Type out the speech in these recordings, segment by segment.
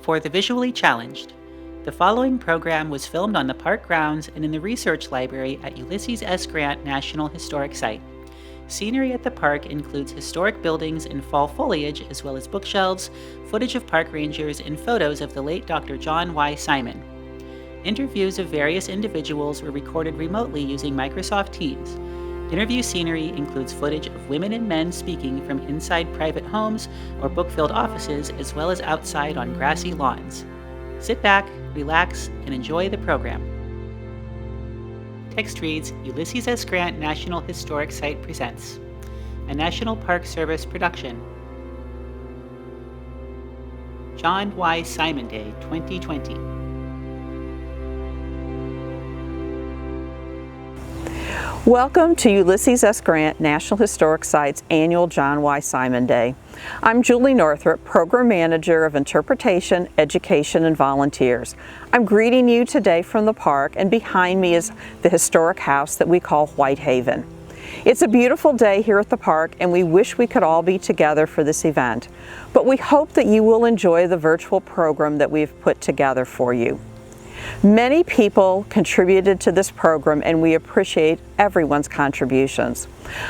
for the visually challenged. The following program was filmed on the park grounds and in the research library at Ulysses S. Grant National Historic Site. Scenery at the park includes historic buildings and fall foliage, as well as bookshelves, footage of park rangers, and photos of the late Dr. John Y. Simon. Interviews of various individuals were recorded remotely using Microsoft Teams. Interview scenery includes footage of women and men speaking from inside private homes or book-filled offices, as well as outside on grassy lawns. Sit back, relax, and enjoy the program. Text reads, Ulysses S. Grant National Historic Site presents a National Park Service production. John Y. Simon Day 2020. Welcome to Ulysses S. Grant National Historic Site's annual John Y. Simon Day. I'm Julie Northrup, Program Manager of Interpretation, Education, and Volunteers. I'm greeting you today from the park, and behind me is the historic house that we call Whitehaven. It's a beautiful day here at the park, and we wish we could all be together for this event. But we hope that you will enjoy the virtual program that we've put together for you. Many people contributed to this program, and we appreciate everyone's contributions.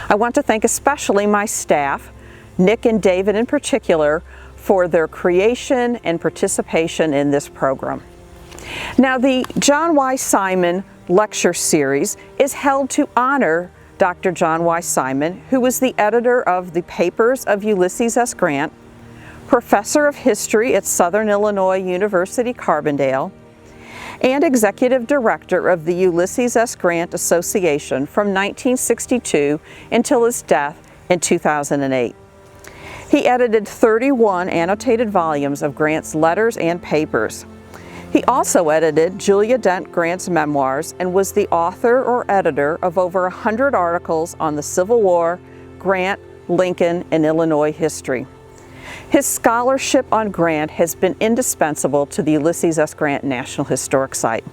I want to thank especially my staff, Nick and David in particular, for their creation and participation in this program. Now, the John Y. Simon Lecture Series is held to honor Dr. John Y. Simon, who was the editor of the Papers of Ulysses S. Grant, Professor of History at Southern Illinois University Carbondale, and Executive Director of the Ulysses S. Grant Association from 1962 until his death in 2008. He edited 31 annotated volumes of Grant's letters and papers. He also edited Julia Dent Grant's memoirs and was the author or editor of over 100 articles on the Civil War, Grant, Lincoln, and Illinois history. His scholarship on Grant has been indispensable to the Ulysses S. Grant National Historic Site.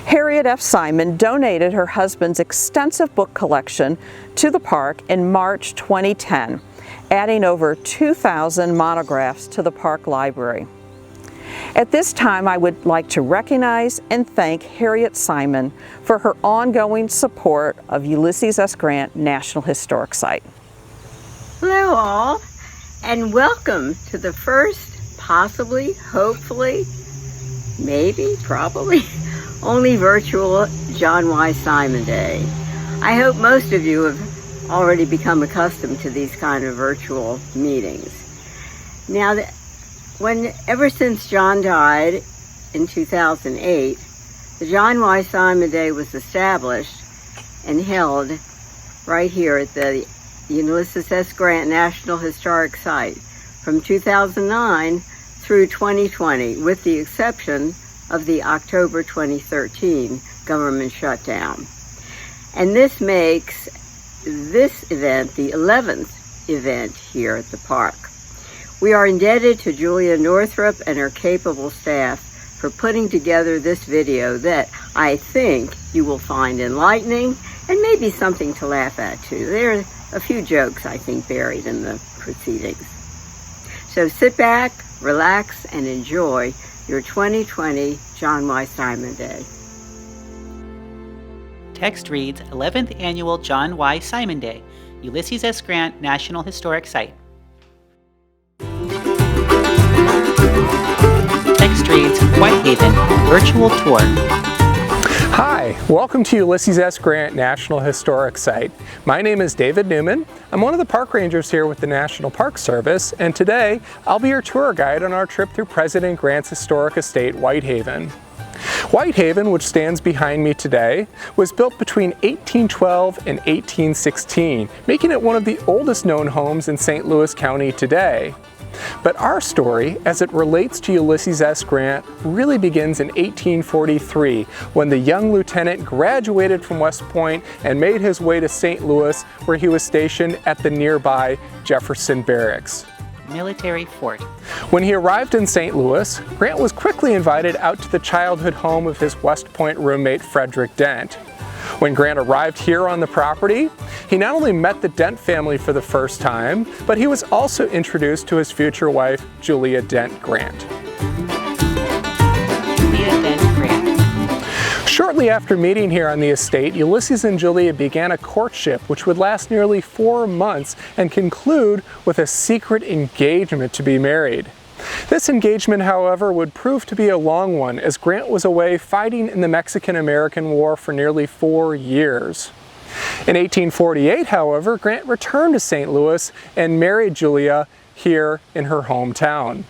Harriet F. Simon donated her husband's extensive book collection to the park in March 2010, adding over 2,000 monographs to the park library. At this time, I would like to recognize and thank Harriet Simon for her ongoing support of Ulysses S. Grant National Historic Site. Hello all, and welcome to the first, possibly, hopefully, maybe, probably, only virtual John Y. Simon Day. I hope most of you have already become accustomed to these kind of virtual meetings. Now, ever since John died in 2008, the John Y. Simon Day was established and held right here at the Ulysses S. Grant National Historic Site from 2009 through 2020, with the exception of the October 2013 government shutdown. And this makes this event the 11th event here at the park. We are indebted to Julia Northrup and her capable staff for putting together this video that I think you will find enlightening and maybe something to laugh at too. There are a few jokes, I think, buried in the proceedings. So sit back, relax, and enjoy your 2020 John Y. Simon Day. Text reads, 11th Annual John Y. Simon Day, Ulysses S. Grant National Historic Site. Text reads, Whitehaven, Virtual Tour. Hi, welcome to Ulysses S. Grant National Historic Site. My name is David Newman. I'm one of the park rangers here with the National Park Service, and today I'll be your tour guide on our trip through President Grant's historic estate, Whitehaven. Whitehaven, which stands behind me today, was built between 1812 and 1816, making it one of the oldest known homes in St. Louis County today. But our story, as it relates to Ulysses S. Grant, really begins in 1843, when the young lieutenant graduated from West Point and made his way to St. Louis, where he was stationed at the nearby Jefferson Barracks. Military fort. When he arrived in St. Louis, Grant was quickly invited out to the childhood home of his West Point roommate Frederick Dent. When Grant arrived here on the property, he not only met the Dent family for the first time, but he was also introduced to his future wife, Julia Dent Grant. Julia then Grant. Shortly after meeting here on the estate, Ulysses and Julia began a courtship which would last nearly 4 months and conclude with a secret engagement to be married. This engagement, however, would prove to be a long one, as Grant was away fighting in the Mexican-American War for nearly 4 years. In 1848, however, Grant returned to St. Louis and married Julia here in her hometown.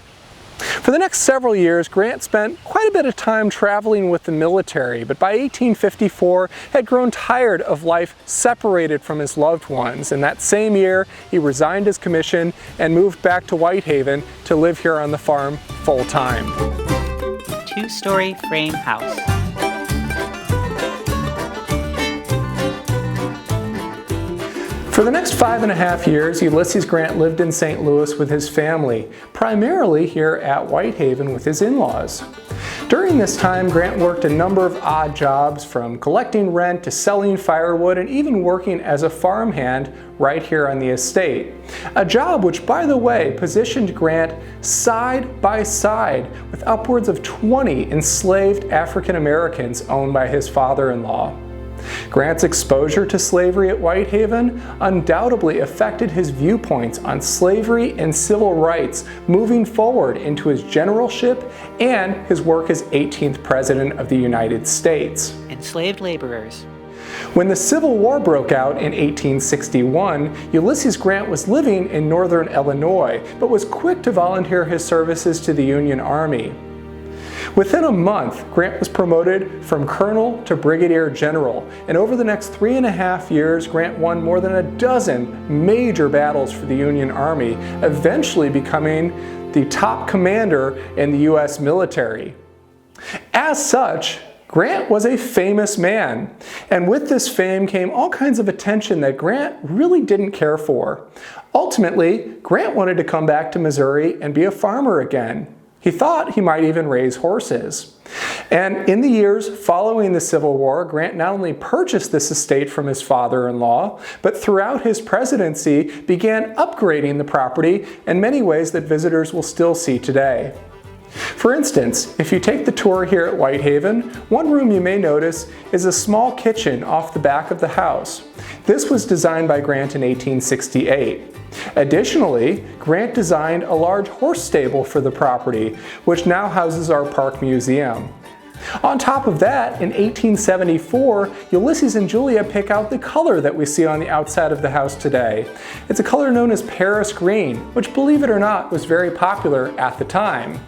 For the next several years, Grant spent quite a bit of time traveling with the military, but by 1854 had grown tired of life separated from his loved ones. And that same year, he resigned his commission and moved back to Whitehaven to live here on the farm full-time. 2-story frame house. For the next 5.5 years, Ulysses Grant lived in St. Louis with his family, primarily here at Whitehaven with his in-laws. During this time, Grant worked a number of odd jobs, from collecting rent to selling firewood and even working as a farmhand right here on the estate. A job which, by the way, positioned Grant side by side with upwards of 20 enslaved African Americans owned by his father-in-law. Grant's exposure to slavery at Whitehaven undoubtedly affected his viewpoints on slavery and civil rights moving forward into his generalship and his work as 18th President of the United States. Enslaved laborers. When the Civil War broke out in 1861, Ulysses Grant was living in northern Illinois, but was quick to volunteer his services to the Union Army. Within a month, Grant was promoted from colonel to brigadier general, and over the next 3.5 years, Grant won more than a dozen major battles for the Union Army, eventually becoming the top commander in the U.S. military. As such, Grant was a famous man, and with this fame came all kinds of attention that Grant really didn't care for. Ultimately, Grant wanted to come back to Missouri and be a farmer again. He thought he might even raise horses. And in the years following the Civil War, Grant not only purchased this estate from his father-in-law, but throughout his presidency began upgrading the property in many ways that visitors will still see today. For instance, if you take the tour here at Whitehaven, one room you may notice is a small kitchen off the back of the house. This was designed by Grant in 1868. Additionally, Grant designed a large horse stable for the property, which now houses our park museum. On top of that, in 1874, Ulysses and Julia pick out the color that we see on the outside of the house today. It's a color known as Paris green, which, believe it or not, was very popular at the time.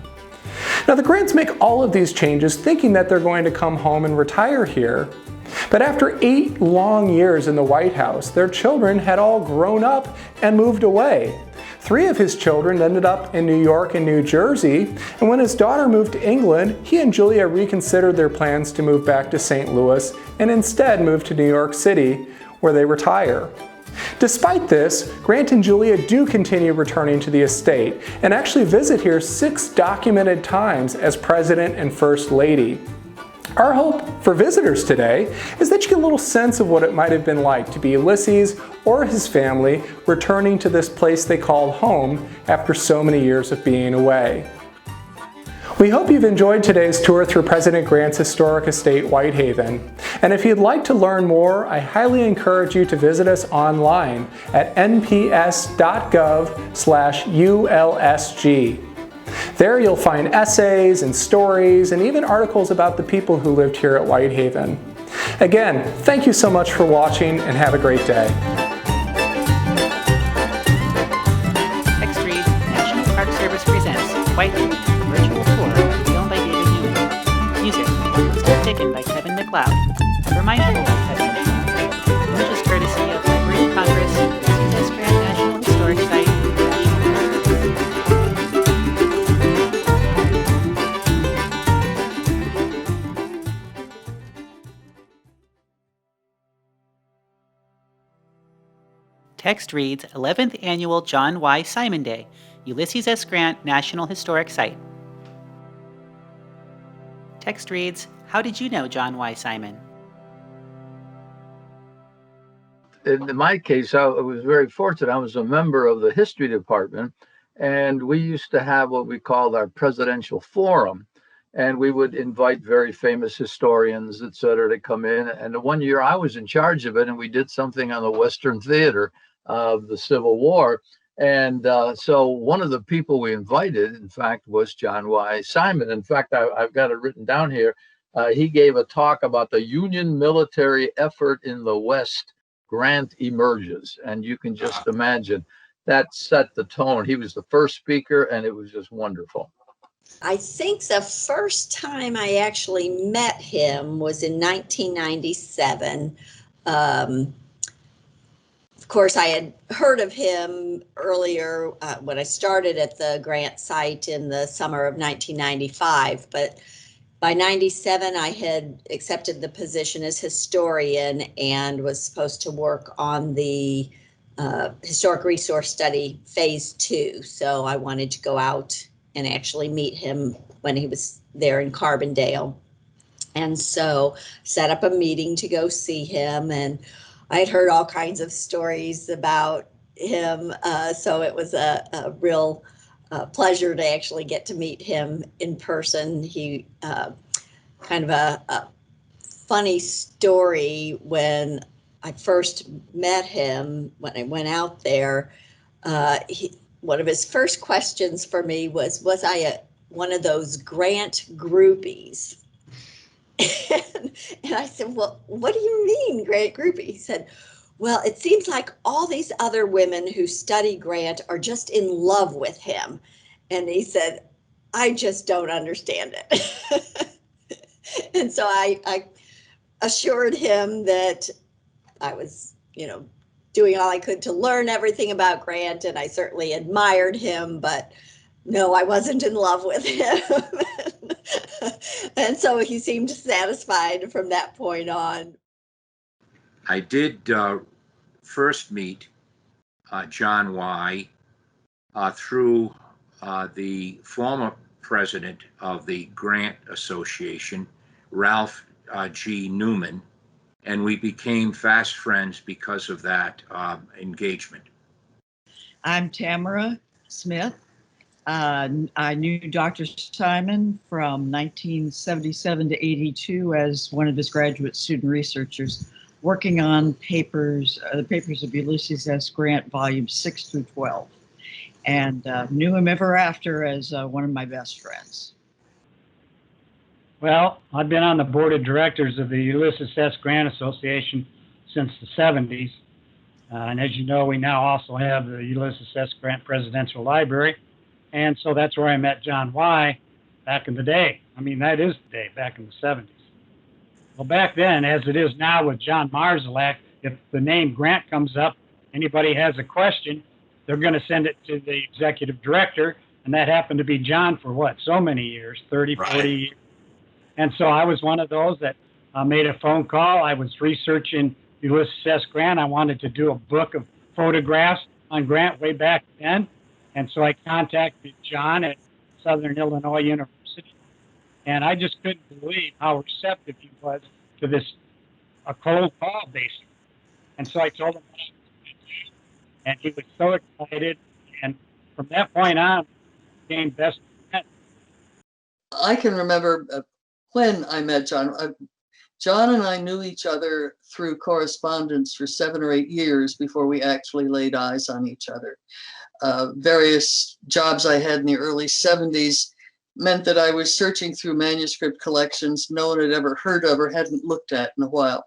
Now, the Grants make all of these changes thinking that they're going to come home and retire here. But after 8 long years in the White House, their children had all grown up and moved away. 3 of his children ended up in New York and New Jersey, and when his daughter moved to England, he and Julia reconsidered their plans to move back to St. Louis and instead moved to New York City, where they retire. Despite this, Grant and Julia do continue returning to the estate and actually visit here 6 documented times as President and First Lady. Our hope for visitors today is that you get a little sense of what it might have been like to be Ulysses or his family returning to this place they called home after so many years of being away. We hope you've enjoyed today's tour through President Grant's historic estate, Whitehaven. And if you'd like to learn more, I highly encourage you to visit us online at nps.gov/ULSG. There you'll find essays and stories and even articles about the people who lived here at Whitehaven. Again, thank you so much for watching and have a great day. Text reads, National Park Service presents Whitehaven, a virtual tour, filmed by David Newman. Music, Still Tickin' by Kevin MacLeod. Ever Mindful by Kevin MacLeod. Which is courtesy of Library of Congress, Ulysses S. Grant National Historic Site, Text reads, 11th Annual John Y. Simon Day, Ulysses S. Grant National Historic Site. Text reads, how did you know John Y. Simon? In my case, I was very fortunate. I was a member of the history department, And we used to have what we called our presidential forum. And we would invite very famous historians, et cetera, to come in. And the one year I was in charge of it, and we did something on the Western Theater of the Civil War. And so one of the people we invited, in fact, was John Y. Simon. In fact, I've got it written down here. He gave a talk about the Union military effort in the West. Grant emerges. And you can just imagine that set the tone. He was the first speaker, and it was just wonderful. I think the first time I actually met him was in 1997. Of course, I had heard of him earlier when I started at the Grant site in the summer of 1995, but by 97, I had accepted the position as historian and was supposed to work on the Historic Resource Study Phase 2. So I wanted to go out and actually meet him when he was there in Carbondale. And so set up a meeting to go see him. And I had heard all kinds of stories about him. So it was a real pleasure to actually get to meet him in person. He kind of a funny story when I first met him, when I went out there, one of his first questions for me was I one of those Grant groupies? And I said, well, what do you mean, Grant groupie? He said, well, it seems like all these other women who study Grant are just in love with him. And he said, I just don't understand it. And so I assured him that I was, doing all I could to learn everything about Grant, and I certainly admired him, but no, I wasn't in love with him. And so he seemed satisfied from that point on. I did first meet John Y. Through the former president of the Grant Association, Ralph G. Newman, and we became fast friends because of that engagement. I'm Tamara Smith. I knew Dr. Simon from 1977 to 82 as one of his graduate student researchers, working on papers, the papers of Ulysses S. Grant, volumes 6 through 12, and knew him ever after as one of my best friends. Well, I've been on the board of directors of the Ulysses S. Grant Association since the 70s. And as you know, we now also have the Ulysses S. Grant Presidential Library. And so that's where I met John Y. back in the day. I mean, that is the day, back in the 70s. Well, back then, as it is now with John Marszalek, if the name Grant comes up, anybody has a question, they're going to send it to the executive director. And that happened to be John for what, so many years, 30, right. 40 years. And so I was one of those that made a phone call. I was researching Ulysses S. Grant. I wanted to do a book of photographs on Grant way back then. And so I contacted John at Southern Illinois University. And I just couldn't believe how receptive he was to this, a cold call, basically. And so I told him what I was going to do. And he was so excited. And from that point on, we became best friends. I can remember when I met John. John and I knew each other through correspondence for 7 or 8 years before we actually laid eyes on each other. Various jobs I had in the early 70s meant that I was searching through manuscript collections no one had ever heard of or hadn't looked at in a while.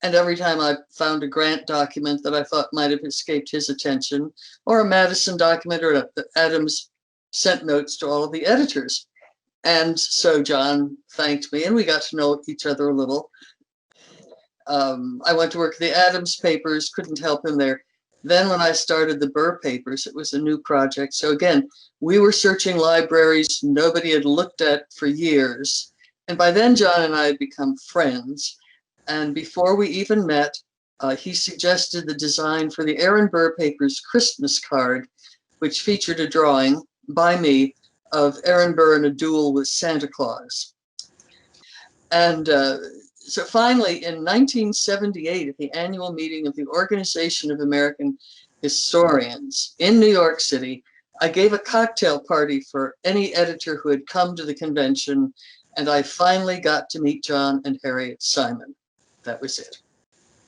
And every time I found a Grant document that I thought might have escaped his attention, or a Madison document, or Adams sent notes to all of the editors. And so John thanked me and we got to know each other a little. I went to work at the Adams papers, couldn't help him there. Then when I started the Burr papers, it was a new project. So again, we were searching libraries nobody had looked at for years. And by then, John and I had become friends. And before we even met, he suggested the design for the Aaron Burr papers Christmas card, which featured a drawing by me of Aaron Burr in a duel with Santa Claus. And so finally, in 1978, at the annual meeting of the Organization of American historians in New York City. I gave a cocktail party for any editor who had come to the convention, and I finally got to meet John and Harriet Simon. That was it.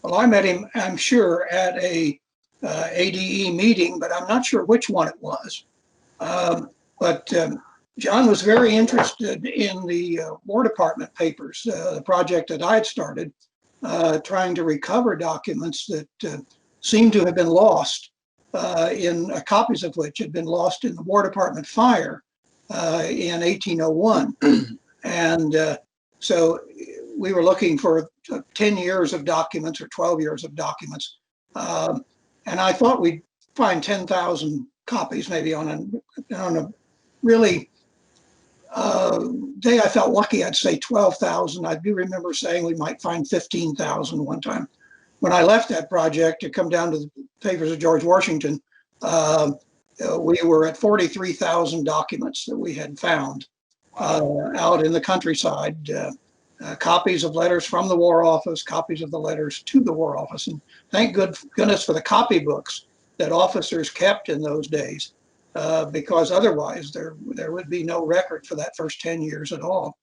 Well, I met him, I'm sure, at a ADE meeting, but I'm not sure which one it was. But John was very interested in the War Department papers, the project that I had started, trying to recover documents that seemed to have been lost, copies of which had been lost in the War Department fire in 1801. And so we were looking for 10 years of documents or 12 years of documents. And I thought we'd find 10,000 copies maybe on a really day I felt lucky, I'd say 12,000. I do remember saying we might find 15,000 one time. When I left that project to come down to the papers of George Washington, we were at 43,000 documents that we had found out in the countryside. Copies of letters from the War Office, copies of the letters to the War Office. And thank goodness for the copybooks that officers kept in those days, because otherwise there would be no record for that first 10 years at all.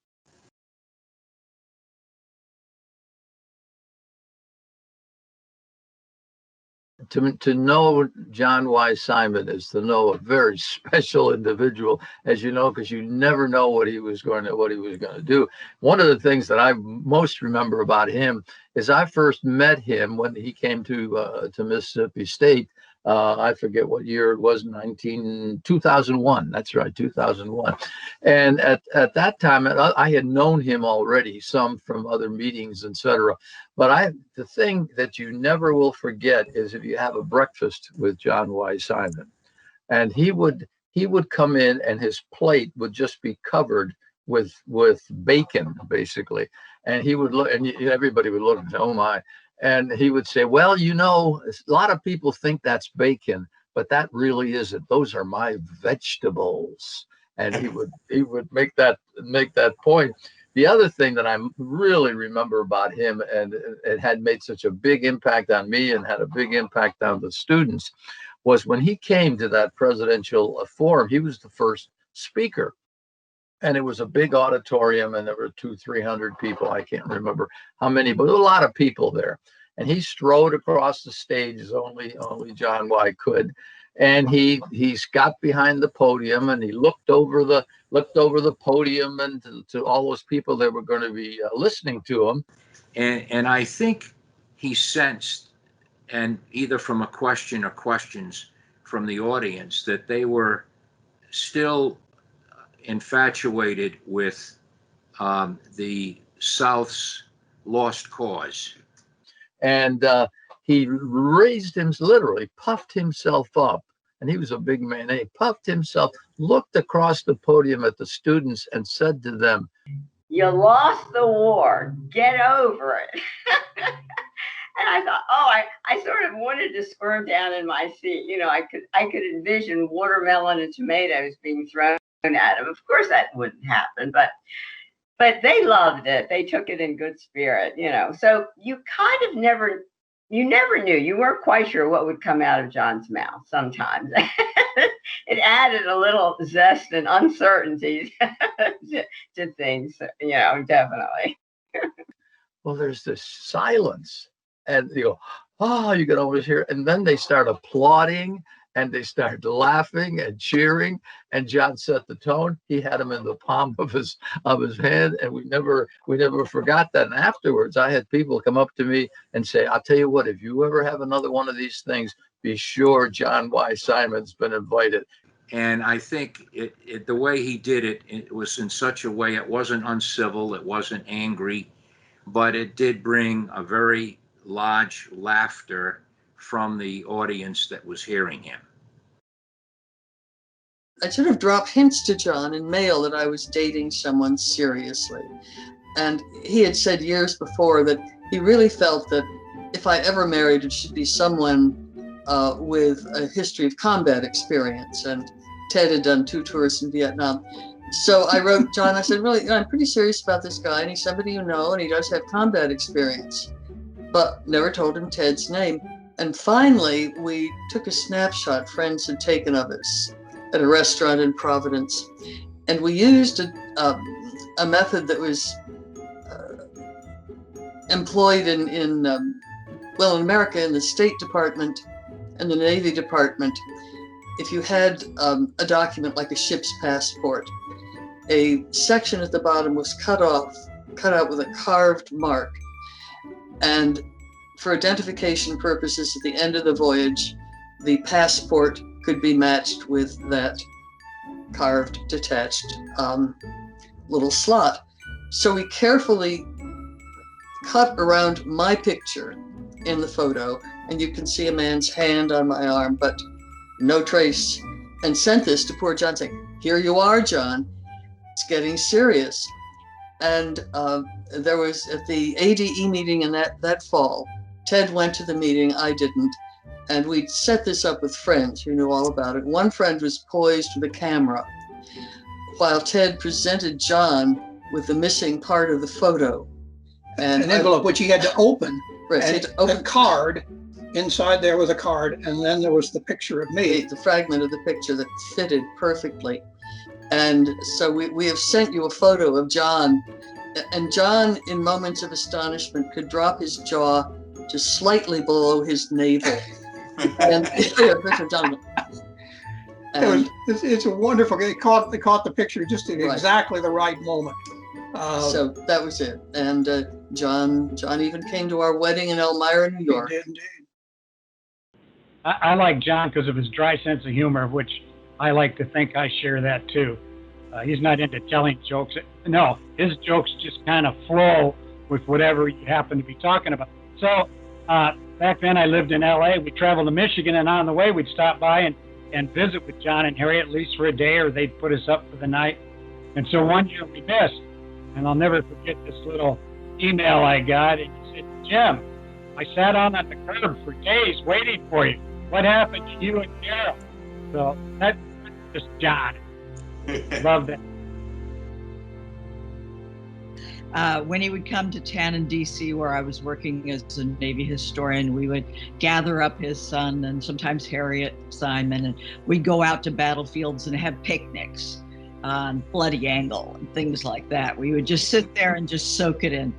To know John Y. Simon is to know a very special individual, as you know, because you never know what he was going to do. One of the things that I most remember about him is I first met him when he came to Mississippi State. I forget what year it was, 2001. That's right, 2001. And at that time, I had known him already, some from other meetings, etc. But the thing that you never will forget is if you have a breakfast with John Y. Simon, and he would come in and his plate would just be covered with bacon, basically. And he would look, and everybody would look and say, "Oh my." And he would say, "Well, you know, a lot of people think that's bacon, but that really isn't. Those are my vegetables." And he would make that point. The other thing that I really remember about him, and it had made such a big impact on me and had a big impact on the students, was when he came to that presidential forum. He was the first speaker. And it was a big auditorium, and there were 200-300 people. I can't remember how many, but a lot of people there. And he strode across the stage as only John Y. could. And he got behind the podium, and he looked over the podium and to all those people that were going to be listening to him. And I think he sensed, and either from a question or questions from the audience, that they were still infatuated with the South's lost cause. And he literally puffed himself up. And he was a big man. And he puffed himself, looked across the podium at the students and said to them, "You lost the war. Get over it." And I thought, I sort of wanted to squirm down in my seat. You know, I could envision watermelon and tomatoes being thrown at him. Of course that wouldn't happen, but they loved it. They took it in good spirit, you know. So you kind of never knew. You weren't quite sure what would come out of John's mouth sometimes. It added a little zest and uncertainty to things, you know, definitely. Well, there's this silence, and you go, "Oh," you can always hear, and then they start applauding. And they started laughing and cheering, and John set the tone. He had him in the palm of his hand, and we never forgot that. And afterwards, I had people come up to me and say, "I'll tell you what, if you ever have another one of these things, be sure John Y. Simon's been invited." And I think the way he did it, it was in such a way, it wasn't uncivil, it wasn't angry, but it did bring a very large laughter from the audience that was hearing him. I should have dropped hints to John in mail that I was dating someone seriously. And he had said years before that he really felt that if I ever married, it should be someone with a history of combat experience. And Ted had done 2 tours in Vietnam. So I wrote John, I said, "Really, I'm pretty serious about this guy, and he's somebody you know, and he does have combat experience." But never told him Ted's name. And finally, we took a snapshot friends had taken of us at a restaurant in Providence. And we used a method that was employed in America in the State Department and the Navy Department. If you had a document like a ship's passport, a section at the bottom was cut out with a carved mark. And for identification purposes at the end of the voyage, the passport could be matched with that carved, detached little slot. So we carefully cut around my picture in the photo, and you can see a man's hand on my arm, but no trace, and sent this to poor John saying, "Here you are, John. It's getting serious." And there was at the ADE meeting in that fall, Ted went to the meeting, I didn't, and we set this up with friends who knew all about it. One friend was poised with a camera while Ted presented John with the missing part of the photo. And an envelope which he had to open. Right, and the card, inside there was a card, and then there was the picture of me. The fragment of the picture that fitted perfectly. And so we have sent you a photo of John, and John, in moments of astonishment, could drop his jaw to slightly below his navel. And it's a wonderful. They caught the picture just at exactly the right moment. So that was it. And John even came to our wedding in Elmira, New York. He did indeed. I like John because of his dry sense of humor, which I like to think I share that too. He's not into telling jokes. No, his jokes just kind of flow with whatever you happen to be talking about. So back then I lived in LA. We traveled to Michigan, and on the way we'd stop by and visit with John and Harry at least for a day, or they'd put us up for the night. And so one year we missed, and I'll never forget this little email I got. And he said, "Jim, I sat on the curb for days waiting for you. What happened to you and Carol?" So that's just John. Love that. When he would come to Tannen, D.C., where I was working as a Navy historian, we would gather up his son and sometimes Harriet Simon, and we'd go out to battlefields and have picnics on Bloody Angle and things like that. We would just sit there and just soak it in,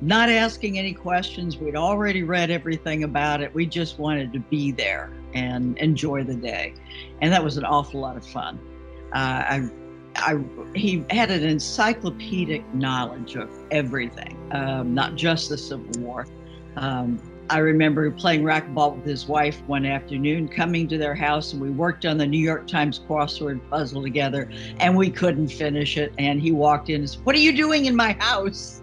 not asking any questions. We'd already read everything about it. We just wanted to be there and enjoy the day. And that was an awful lot of fun. He had an encyclopedic knowledge of everything, not just the Civil War. I remember playing racquetball with his wife one afternoon, coming to their house, and we worked on the New York Times crossword puzzle together, and we couldn't finish it. And he walked in and said, "What are you doing in my house?"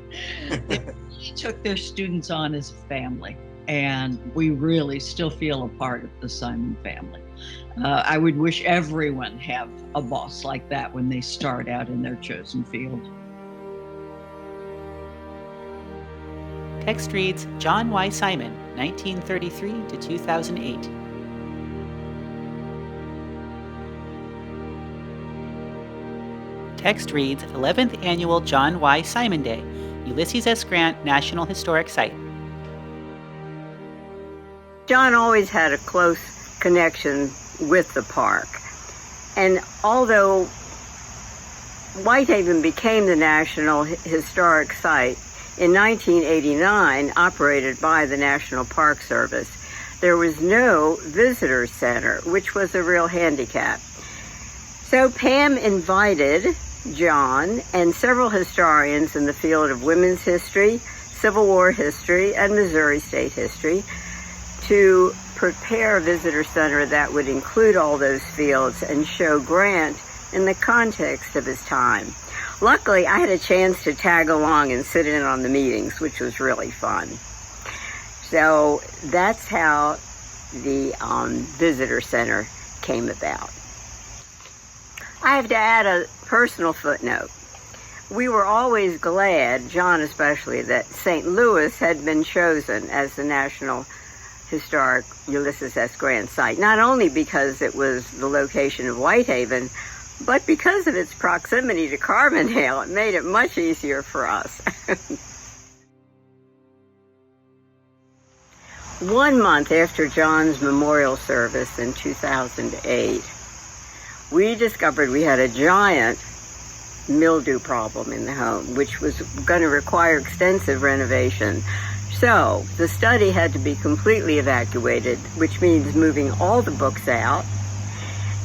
He took their students on as a family, and we really still feel a part of the Simon family. I would wish everyone have a boss like that when they start out in their chosen field. Text reads John Y. Simon, 1933 to 2008. Text reads 11th Annual John Y. Simon Day, Ulysses S. Grant National Historic Site. John always had a close connection with the park. And although Whitehaven became the National Historic Site in 1989, operated by the National Park Service, there was no visitor center, which was a real handicap. So Pam invited John and several historians in the field of women's history, Civil War history, and Missouri state history to prepare a visitor center that would include all those fields and show Grant in the context of his time. Luckily, I had a chance to tag along and sit in on the meetings, which was really fun. So that's how the visitor center came about. I have to add a personal footnote. We were always glad, John especially, that St. Louis had been chosen as the National Historic Ulysses S. Grant site, not only because it was the location of Whitehaven, but because of its proximity to Carbondale. It made it much easier for us. 1 month after John's memorial service in 2008, we discovered we had a giant mildew problem in the home, which was going to require extensive renovation. So the study had to be completely evacuated, which means moving all the books out.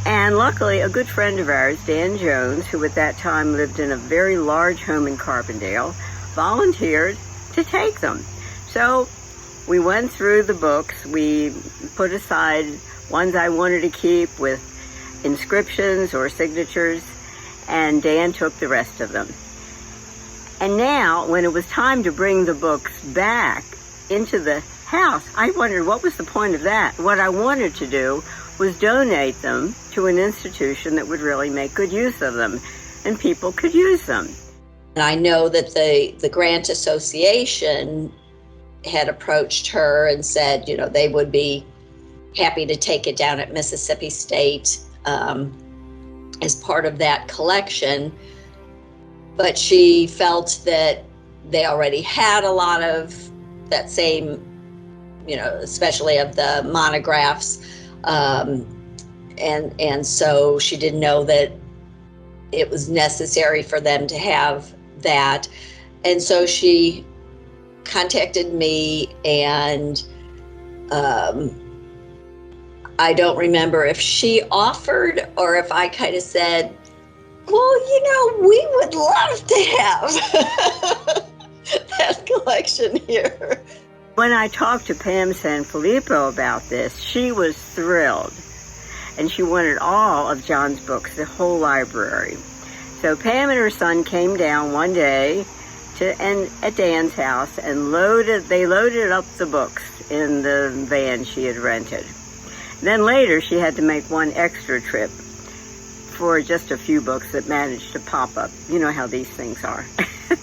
And luckily, a good friend of ours, Dan Jones, who at that time lived in a very large home in Carbondale, volunteered to take them. So we went through the books. We put aside ones I wanted to keep with inscriptions or signatures, and Dan took the rest of them. And now, when it was time to bring the books back into the house, I wondered what was the point of that. What I wanted to do was donate them to an institution that would really make good use of them, and people could use them. And I know that the Grant Association had approached her and said, you know, they would be happy to take it down at Mississippi State as part of that collection. But she felt that they already had a lot of that same, you know, especially of the monographs. And so she didn't know that it was necessary for them to have that. And so she contacted me, and I don't remember if she offered or if I kind of said, well, you know, we would love to have that collection here. When I talked to Pam Sanfilippo about this, she was thrilled. And she wanted all of John's books, the whole library. So Pam and her son came down one day at Dan's house and they loaded up the books in the van she had rented. Then later she had to make one extra trip for just a few books that managed to pop up. You know how these things are.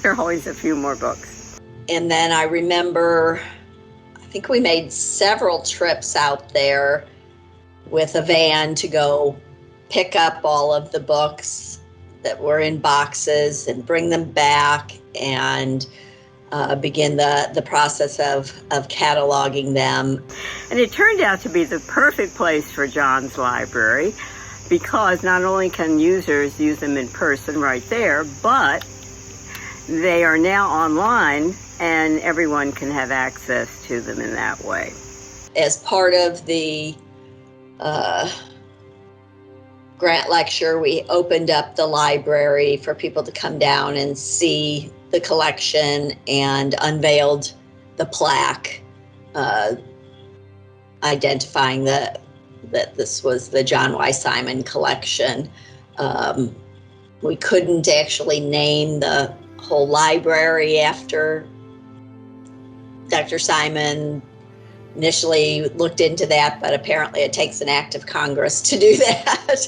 There are always a few more books. And then I remember, I think we made several trips out there with a van to go pick up all of the books that were in boxes and bring them back and begin the process of cataloging them. And it turned out to be the perfect place for John's library, because not only can users use them in person right there, but they are now online and everyone can have access to them in that way. As part of the Grant lecture, we opened up the library for people to come down and see the collection and unveiled the plaque identifying that this was the John Y. Simon collection. We couldn't actually name the whole library after Dr. Simon. Initially looked into that, but apparently it takes an act of Congress to do that.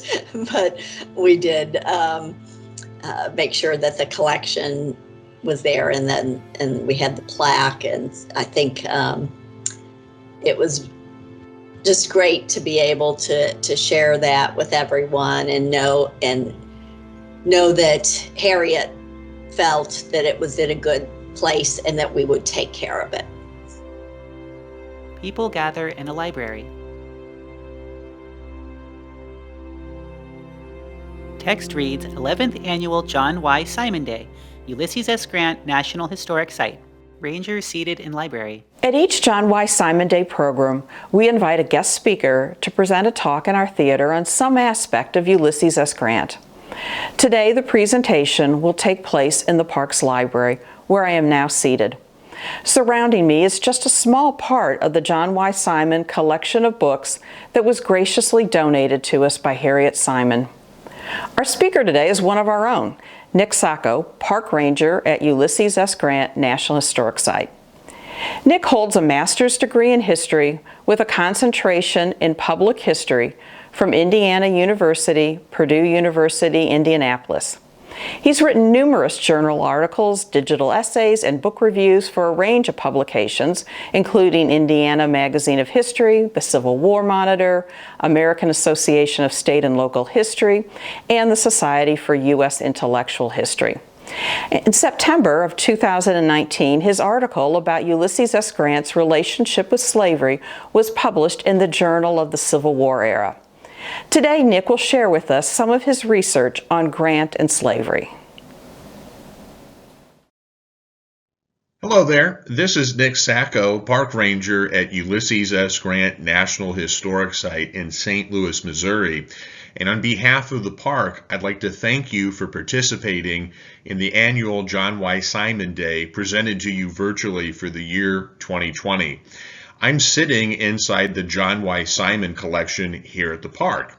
But we did make sure that the collection was there, and we had the plaque, and I think it was just great to be able to share that with everyone and know that Harriet felt that it was in a good place and that we would take care of it. People gather in a library. Text reads 11th Annual John Y. Simon Day, Ulysses S. Grant National Historic Site. Rangers seated in library. At each John Y. Simon Day program, we invite a guest speaker to present a talk in our theater on some aspect of Ulysses S. Grant. Today, the presentation will take place in the Parks Library, where I am now seated. Surrounding me is just a small part of the John Y. Simon collection of books that was graciously donated to us by Harriet Simon. Our speaker today is one of our own, Nick Sacco, Park Ranger at Ulysses S. Grant National Historic Site. Nick holds a master's degree in history with a concentration in public history from Indiana University, Purdue University, Indianapolis. He's written numerous journal articles, digital essays, and book reviews for a range of publications, including Indiana Magazine of History, the Civil War Monitor, American Association of State and Local History, and the Society for U.S. Intellectual History. In September of 2019, his article about Ulysses S. Grant's relationship with slavery was published in the Journal of the Civil War Era. Today, Nick will share with us some of his research on Grant and slavery. Hello there, this is Nick Sacco, Park Ranger at Ulysses S. Grant National Historic Site in St. Louis, Missouri. And on behalf of the park, I'd like to thank you for participating in the annual John Y. Simon Day presented to you virtually for the year 2020. I'm sitting inside the John Y. Simon collection here at the park.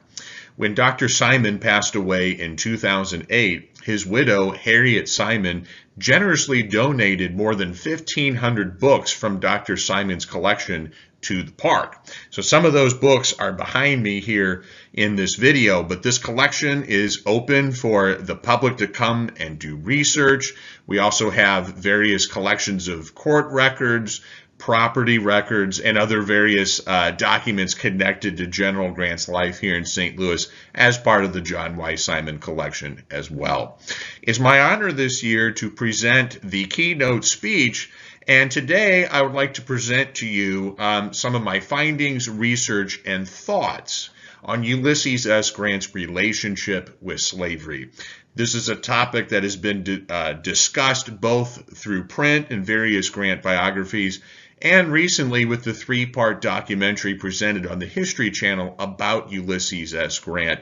When Dr. Simon passed away in 2008, his widow, Harriet Simon, generously donated more than 1,500 books from Dr. Simon's collection to the park. So some of those books are behind me here in this video, but this collection is open for the public to come and do research. We also have various collections of court records, property records, and other various documents connected to General Grant's life here in St. Louis as part of the John Y. Simon collection as well. It's my honor this year to present the keynote speech, and today I would like to present to you some of my findings, research, and thoughts on Ulysses S. Grant's relationship with slavery. This is a topic that has been discussed both through print and various Grant biographies, and recently with the three-part documentary presented on the History Channel about Ulysses S. Grant.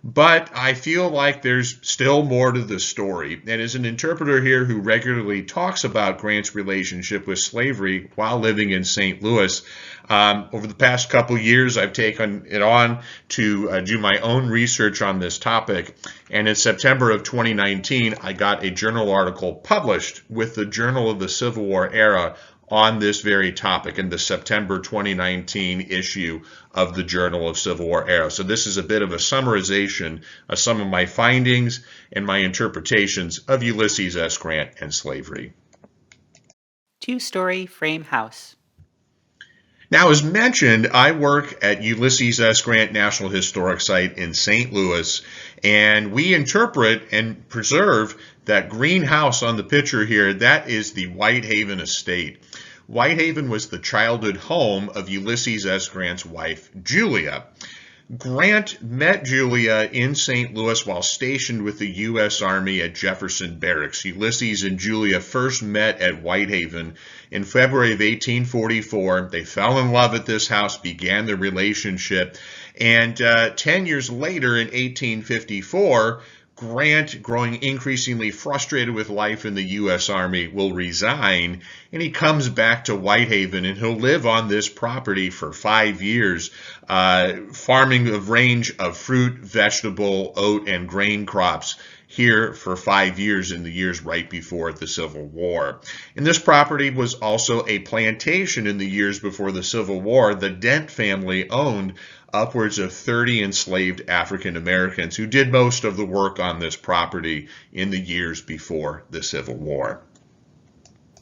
But I feel like there's still more to the story. And as an interpreter here who regularly talks about Grant's relationship with slavery while living in St. Louis, over the past couple years, I've taken it on to do my own research on this topic. And in September of 2019, I got a journal article published with the Journal of the Civil War Era on this very topic in the September 2019 issue of the Journal of Civil War Era. So this is a bit of a summarization of some of my findings and my interpretations of Ulysses S. Grant and slavery. Two-story frame house. Now, as mentioned, I work at Ulysses S. Grant National Historic Site in St. Louis, and we interpret and preserve that green house on the picture here. That is the Whitehaven Estate. Whitehaven was the childhood home of Ulysses S. Grant's wife, Julia. Grant met Julia in St. Louis while stationed with the U.S. Army at Jefferson Barracks. Ulysses and Julia first met at Whitehaven in February of 1844. They fell in love at this house, began their relationship, and 10 years later in 1854, Grant, growing increasingly frustrated with life in the U.S. Army, will resign, and he comes back to Whitehaven, and he'll live on this property for 5 years, farming a range of fruit, vegetable, oat, and grain crops here for 5 years in the years right before the Civil War. And this property was also a plantation in the years before the Civil War. The Dent family owned upwards of 30 enslaved African Americans who did most of the work on this property in the years before the Civil War.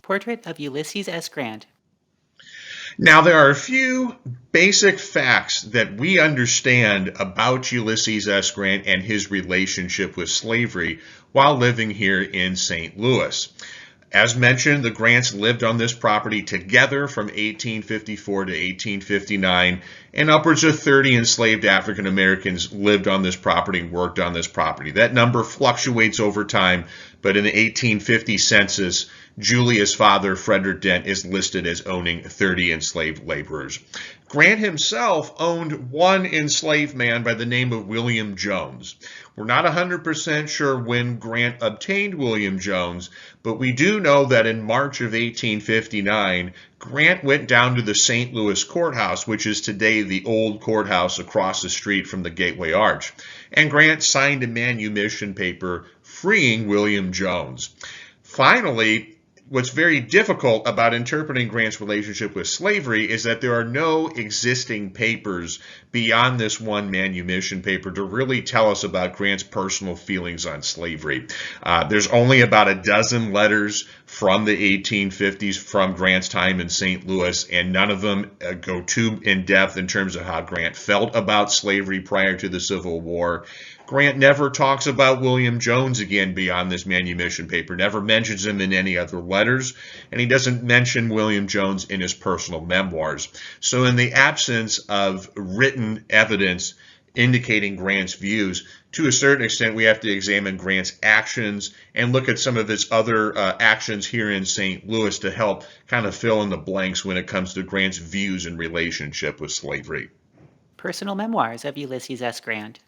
Portrait of Ulysses S. Grant. Now, there are a few basic facts that we understand about Ulysses S. Grant and his relationship with slavery while living here in St. Louis. As mentioned, the Grants lived on this property together from 1854 to 1859, and upwards of 30 enslaved African Americans lived on this property and worked on this property. That number fluctuates over time, but in the 1850 census, Julia's father, Frederick Dent, is listed as owning 30 enslaved laborers. Grant himself owned one enslaved man by the name of William Jones. We're not 100% sure when Grant obtained William Jones, but we do know that in March of 1859, Grant went down to the St. Louis courthouse, which is today the old courthouse across the street from the Gateway Arch, and Grant signed a manumission paper freeing William Jones. Finally, what's very difficult about interpreting Grant's relationship with slavery is that there are no existing papers beyond this one manumission paper to really tell us about Grant's personal feelings on slavery. There's only about a dozen letters from the 1850s from Grant's time in St. Louis, and none of them go too in depth in terms of how Grant felt about slavery prior to the Civil War. Grant never talks about William Jones again beyond this manumission paper, never mentions him in any other letters, and he doesn't mention William Jones in his personal memoirs. So in the absence of written evidence indicating Grant's views, to a certain extent, we have to examine Grant's actions and look at some of his other actions here in St. Louis to help kind of fill in the blanks when it comes to Grant's views in relationship with slavery. Personal memoirs of Ulysses S. Grant.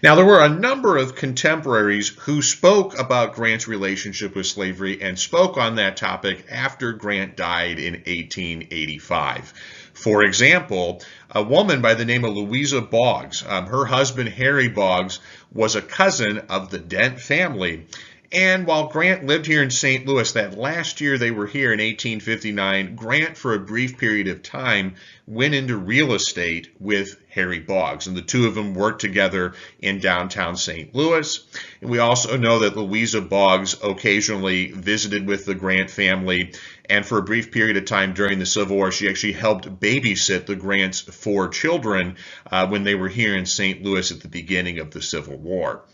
Now, there were a number of contemporaries who spoke about Grant's relationship with slavery and spoke on that topic after Grant died in 1885. For example, a woman by the name of Louisa Boggs, her husband Harry Boggs was a cousin of the Dent family. And while Grant lived here in St. Louis, that last year they were here in 1859, Grant, for a brief period of time, went into real estate with Harry Boggs, and the two of them worked together in downtown St. Louis. And we also know that Louisa Boggs occasionally visited with the Grant family, and for a brief period of time during the Civil War, she actually helped babysit the Grants' 4 children when they were here in St. Louis at the beginning of the Civil War.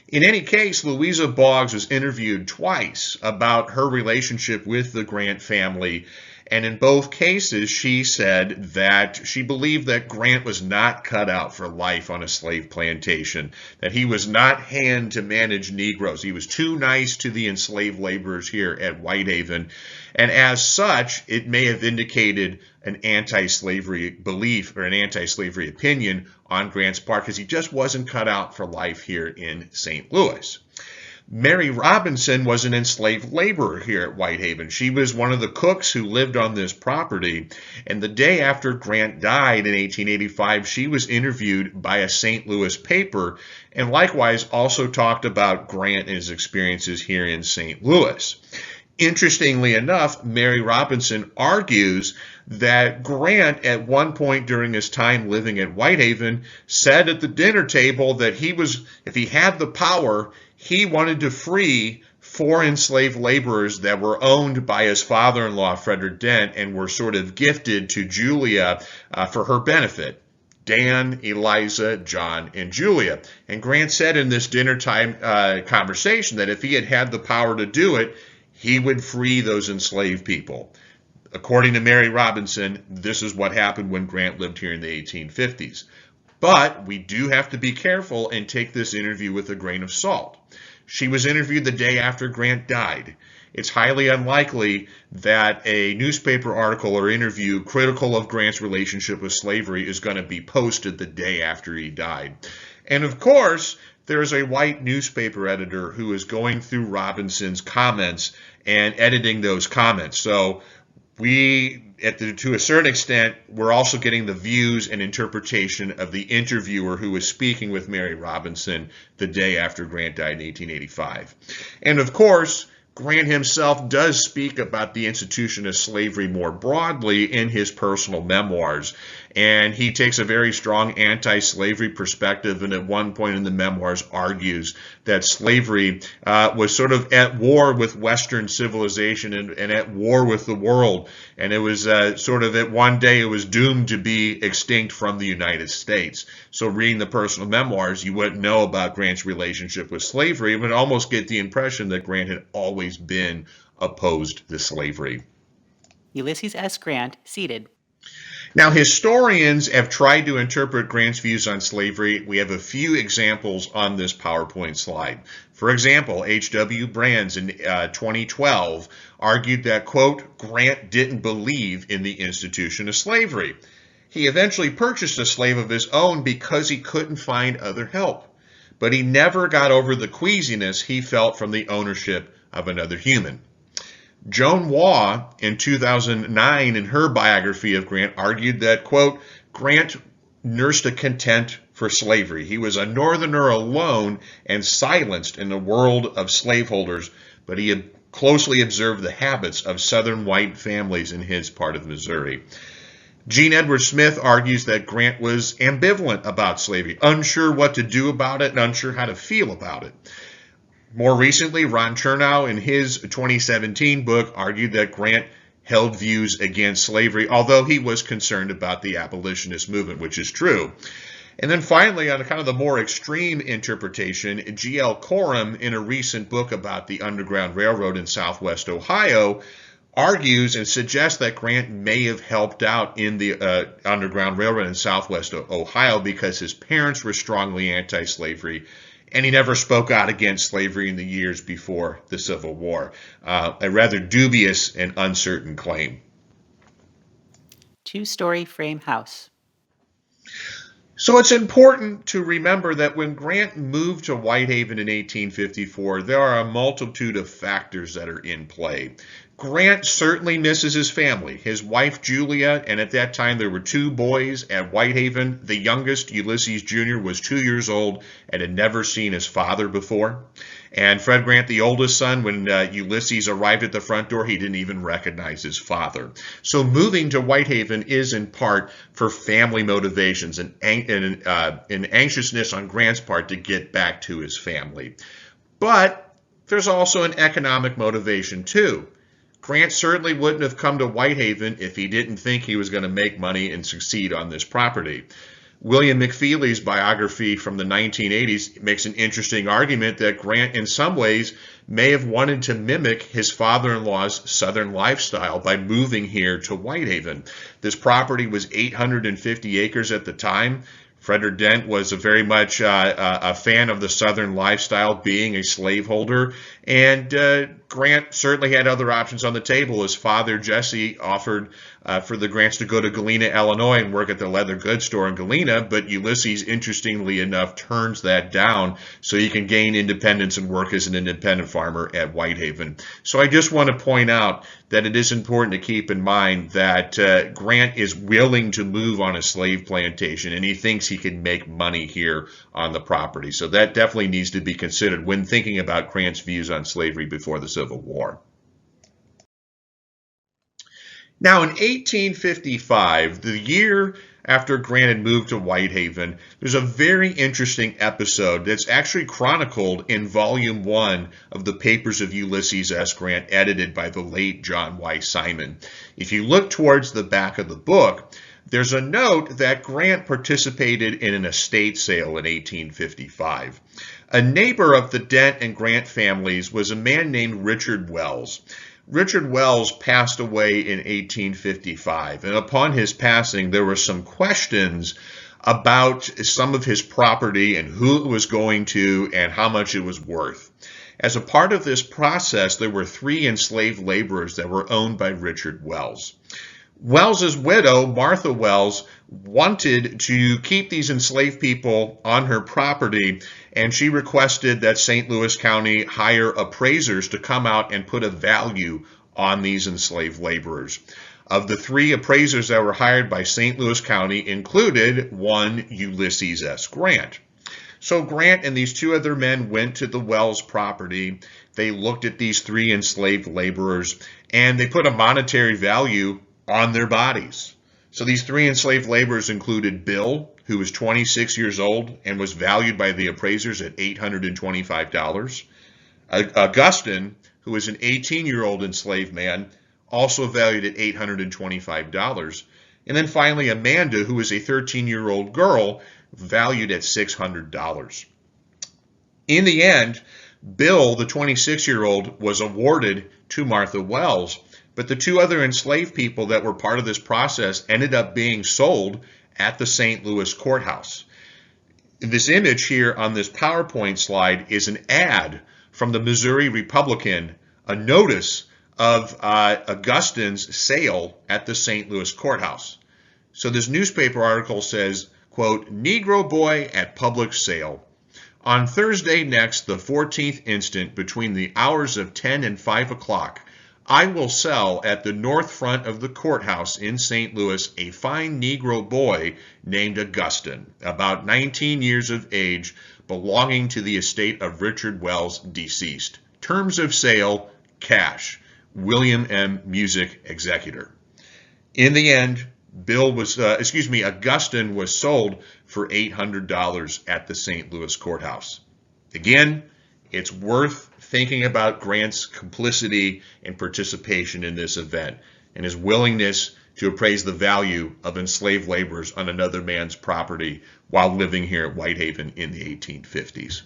In any case, Louisa Boggs was interviewed twice about her relationship with the Grant family, and in both cases she said that she believed that Grant was not cut out for life on a slave plantation, that he was not hand to manage Negroes. He was too nice to the enslaved laborers here at Whitehaven, and as such, it may have indicated an anti-slavery belief or an anti-slavery opinion on Grant's part because he just wasn't cut out for life here in St. Louis. Mary Robinson was an enslaved laborer here at Whitehaven. She was one of the cooks who lived on this property, and the day after Grant died in 1885, she was interviewed by a St. Louis paper and likewise also talked about Grant and his experiences here in St. Louis. Interestingly enough, Mary Robinson argues that Grant, at one point during his time living at Whitehaven, said at the dinner table that if he had the power, he wanted to free 4 enslaved laborers that were owned by his father-in-law, Frederick Dent, and were sort of gifted to Julia for her benefit. Dan, Eliza, John, and Julia. And Grant said in this dinner time conversation that if he had had the power to do it, he would free those enslaved people. According to Mary Robinson, this is what happened when Grant lived here in the 1850s. But we do have to be careful and take this interview with a grain of salt. She was interviewed the day after Grant died. It's highly unlikely that a newspaper article or interview critical of Grant's relationship with slavery is going to be posted the day after he died. And of course, there's a white newspaper editor who is going through Robinson's comments and editing those comments. So to a certain extent, we're also getting the views and interpretation of the interviewer who was speaking with Mary Robinson the day after Grant died in 1885. And of course, Grant himself does speak about the institution of slavery more broadly in his personal memoirs, and he takes a very strong anti-slavery perspective, and at one point in the memoirs argues that slavery was sort of at war with Western civilization and at war with the world, and it was sort of at one day it was doomed to be extinct from the United States. So reading the personal memoirs, you wouldn't know about Grant's relationship with slavery, but almost get the impression that Grant had always been opposed to slavery. Ulysses S. Grant, seated. Now, historians have tried to interpret Grant's views on slavery. We have a few examples on this PowerPoint slide. For example, H.W. Brands in 2012 argued that, quote, Grant didn't believe in the institution of slavery. He eventually purchased a slave of his own because he couldn't find other help. But he never got over the queasiness he felt from the ownership of another human. Joan Waugh, in 2009, in her biography of Grant, argued that, quote, Grant nursed a contempt for slavery. He was a Northerner alone and silenced in the world of slaveholders, but he had closely observed the habits of Southern white families in his part of Missouri. Gene Edward Smith argues that Grant was ambivalent about slavery, unsure what to do about it and unsure how to feel about it. More recently, Ron Chernow, in his 2017 book, argued that Grant held views against slavery, although he was concerned about the abolitionist movement, which is true. And then finally, on kind of the more extreme interpretation, G.L. Coram, in a recent book about the Underground Railroad in Southwest Ohio, argues and suggests that Grant may have helped out in the Underground Railroad in Southwest Ohio because his parents were strongly anti-slavery, and he never spoke out against slavery in the years before the Civil War. A rather dubious and uncertain claim. Two-story frame house. So it's important to remember that when Grant moved to Whitehaven in 1854, there are a multitude of factors that are in play. Grant certainly misses his family, his wife Julia, and at that time there were 2 boys at Whitehaven. The youngest, Ulysses Jr., was 2 years old and had never seen his father before. And Fred Grant, the oldest son, when Ulysses arrived at the front door, he didn't even recognize his father. So moving to Whitehaven is in part for family motivations and an anxiousness on Grant's part to get back to his family. But there's also an economic motivation too. Grant certainly wouldn't have come to Whitehaven if he didn't think he was going to make money and succeed on this property. William McFeely's biography from the 1980s makes an interesting argument that Grant in some ways may have wanted to mimic his father-in-law's Southern lifestyle by moving here to Whitehaven. This property was 850 acres at the time. Frederick Dent was very much a fan of the Southern lifestyle, being a slaveholder, and Grant certainly had other options on the table. His father, Jesse, offered for the Grants to go to Galena, Illinois and work at the leather goods store in Galena, but Ulysses, interestingly enough, turns that down so he can gain independence and work as an independent farmer at Whitehaven. So I just want to point out that it is important to keep in mind that Grant is willing to move on a slave plantation, and he thinks he can make money here on the property. So that definitely needs to be considered when thinking about Grant's views on slavery before the Civil War. Now in 1855, the year after Grant had moved to Whitehaven, there's a very interesting episode that's actually chronicled in Volume 1 of the Papers of Ulysses S. Grant, edited by the late John Y. Simon. If you look towards the back of the book, there's a note that Grant participated in an estate sale in 1855. A neighbor of the Dent and Grant families was a man named Richard Wells. Richard Wells passed away in 1855, and upon his passing, there were some questions about some of his property and who it was going to and how much it was worth. As a part of this process, there were 3 enslaved laborers that were owned by Richard Wells. Wells's widow, Martha Wells, wanted to keep these enslaved people on her property, and she requested that St. Louis County hire appraisers to come out and put a value on these enslaved laborers. Of the 3 appraisers that were hired by St. Louis County included one Ulysses S. Grant. So Grant and these 2 other men went to the Wells property. They looked at these 3 enslaved laborers, and they put a monetary value on their bodies. So these 3 enslaved laborers included Bill, who was 26 years old and was valued by the appraisers at $825. Augustine, who was an 18-year-old enslaved man, also valued at $825. And then finally Amanda, who was a 13-year-old girl, valued at $600. In the end, Bill, the 26-year-old, was awarded to Martha Wells, but the 2 other enslaved people that were part of this process ended up being sold at the St. Louis courthouse. This image here on this PowerPoint slide is an ad from the Missouri Republican, a notice of Augustine's sale at the St. Louis courthouse. So this newspaper article says, quote, "Negro boy at public sale. On Thursday next, the 14th instant, between the hours of 10 and 5 o'clock, I will sell at the north front of the courthouse in St. Louis a fine Negro boy named Augustine, about 19 years of age, belonging to the estate of Richard Wells, deceased. Terms of sale, cash. William M. Music, executor." In the end, Augustine was sold for $800 at the St. Louis courthouse. Again, it's worth thinking about Grant's complicity and participation in this event and his willingness to appraise the value of enslaved laborers on another man's property while living here at Whitehaven in the 1850s.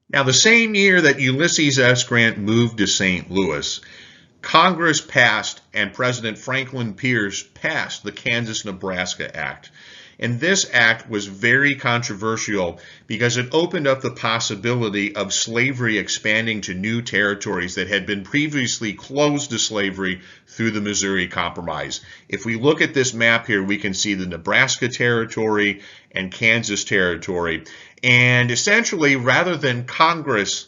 Now, the same year that Ulysses S. Grant moved to St. Louis, Congress passed and President Franklin Pierce passed the Kansas-Nebraska Act. And this act was very controversial because it opened up the possibility of slavery expanding to new territories that had been previously closed to slavery through the Missouri Compromise. If we look at this map here, we can see the Nebraska Territory and Kansas Territory. And essentially, rather than Congress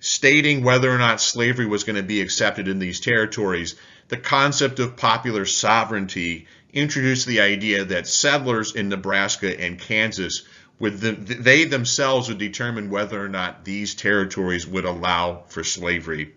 stating whether or not slavery was going to be accepted in these territories, the concept of popular sovereignty introduced the idea that settlers in Nebraska and Kansas they themselves would determine whether or not these territories would allow for slavery.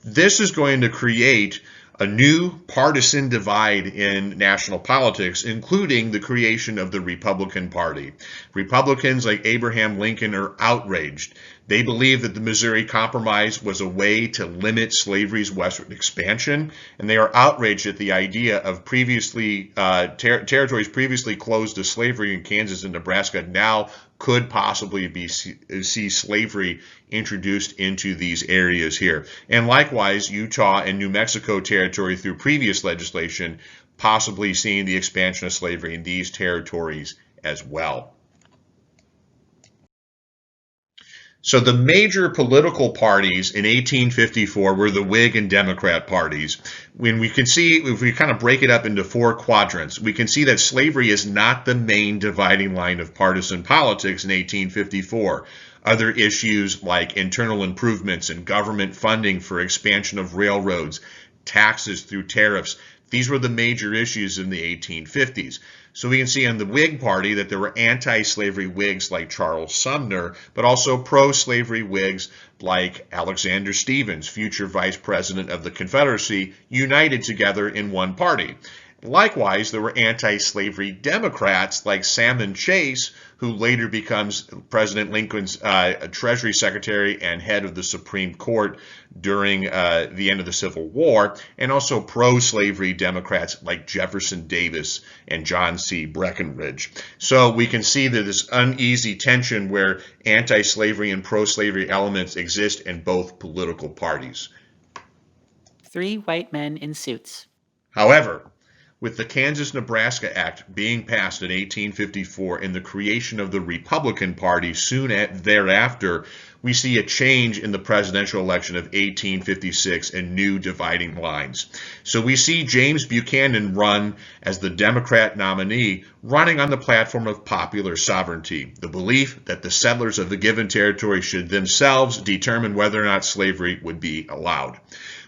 This is going to create a new partisan divide in national politics, including the creation of the Republican Party. Republicans like Abraham Lincoln are outraged. They believe that the Missouri Compromise was a way to limit slavery's westward expansion, and they are outraged at the idea of territories previously closed to slavery in Kansas and Nebraska now could possibly see slavery introduced into these areas here. And likewise, Utah and New Mexico territory through previous legislation possibly seeing the expansion of slavery in these territories as well. So the major political parties in 1854 were the Whig and Democrat parties. When we can see, if we kind of break it up into four quadrants, we can see that slavery is not the main dividing line of partisan politics in 1854. Other issues like internal improvements and government funding for expansion of railroads, taxes through tariffs, these were the major issues in the 1850s. So we can see on the Whig Party that there were anti-slavery Whigs like Charles Sumner, but also pro-slavery Whigs like Alexander Stephens, future Vice President of the Confederacy, united together in one party. Likewise, there were anti-slavery Democrats like Salmon Chase, who later becomes President Lincoln's Treasury Secretary and head of the Supreme Court during the end of the Civil War, and also pro-slavery Democrats like Jefferson Davis and John C. Breckinridge. So we can see that this uneasy tension where anti-slavery and pro-slavery elements exist in both political parties. 3 white men in suits. However, with the Kansas-Nebraska Act being passed in 1854 and the creation of the Republican Party soon thereafter, we see a change in the presidential election of 1856 and new dividing lines. So we see James Buchanan run as the Democrat nominee, running on the platform of popular sovereignty, the belief that the settlers of the given territory should themselves determine whether or not slavery would be allowed.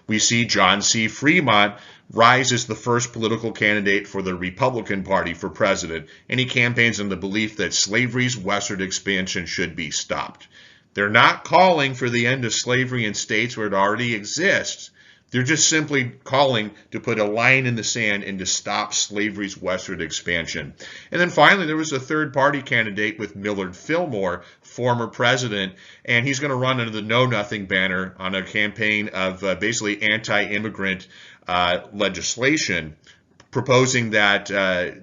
We see John C. Fremont rise as the first political candidate for the Republican Party for president, and he campaigns on the belief that slavery's westward expansion should be stopped. They're not calling for the end of slavery in states where it already exists. They're just simply calling to put a line in the sand and to stop slavery's westward expansion. And then finally, there was a third-party candidate with Millard Fillmore, former president, and he's going to run under the Know Nothing banner on a campaign of basically anti-immigrant legislation, proposing that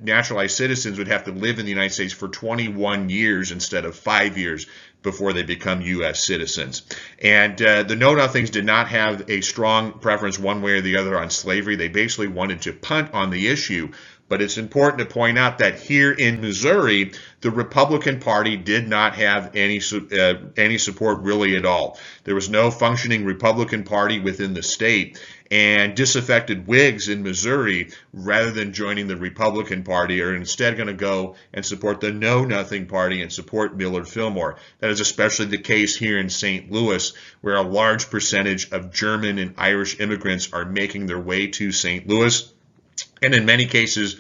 naturalized citizens would have to live in the United States for 21 years instead of 5 years before they become U.S. citizens. And the Know Nothings did not have a strong preference one way or the other on slavery. They basically wanted to punt on the issue. But it's important to point out that here in Missouri, the Republican Party did not have any support really at all. There was no functioning Republican Party within the state, and disaffected Whigs in Missouri, rather than joining the Republican Party, are instead going to go and support the Know Nothing Party and support Millard Fillmore. That is especially the case here in St. Louis, where a large percentage of German and Irish immigrants are making their way to St. Louis, and in many cases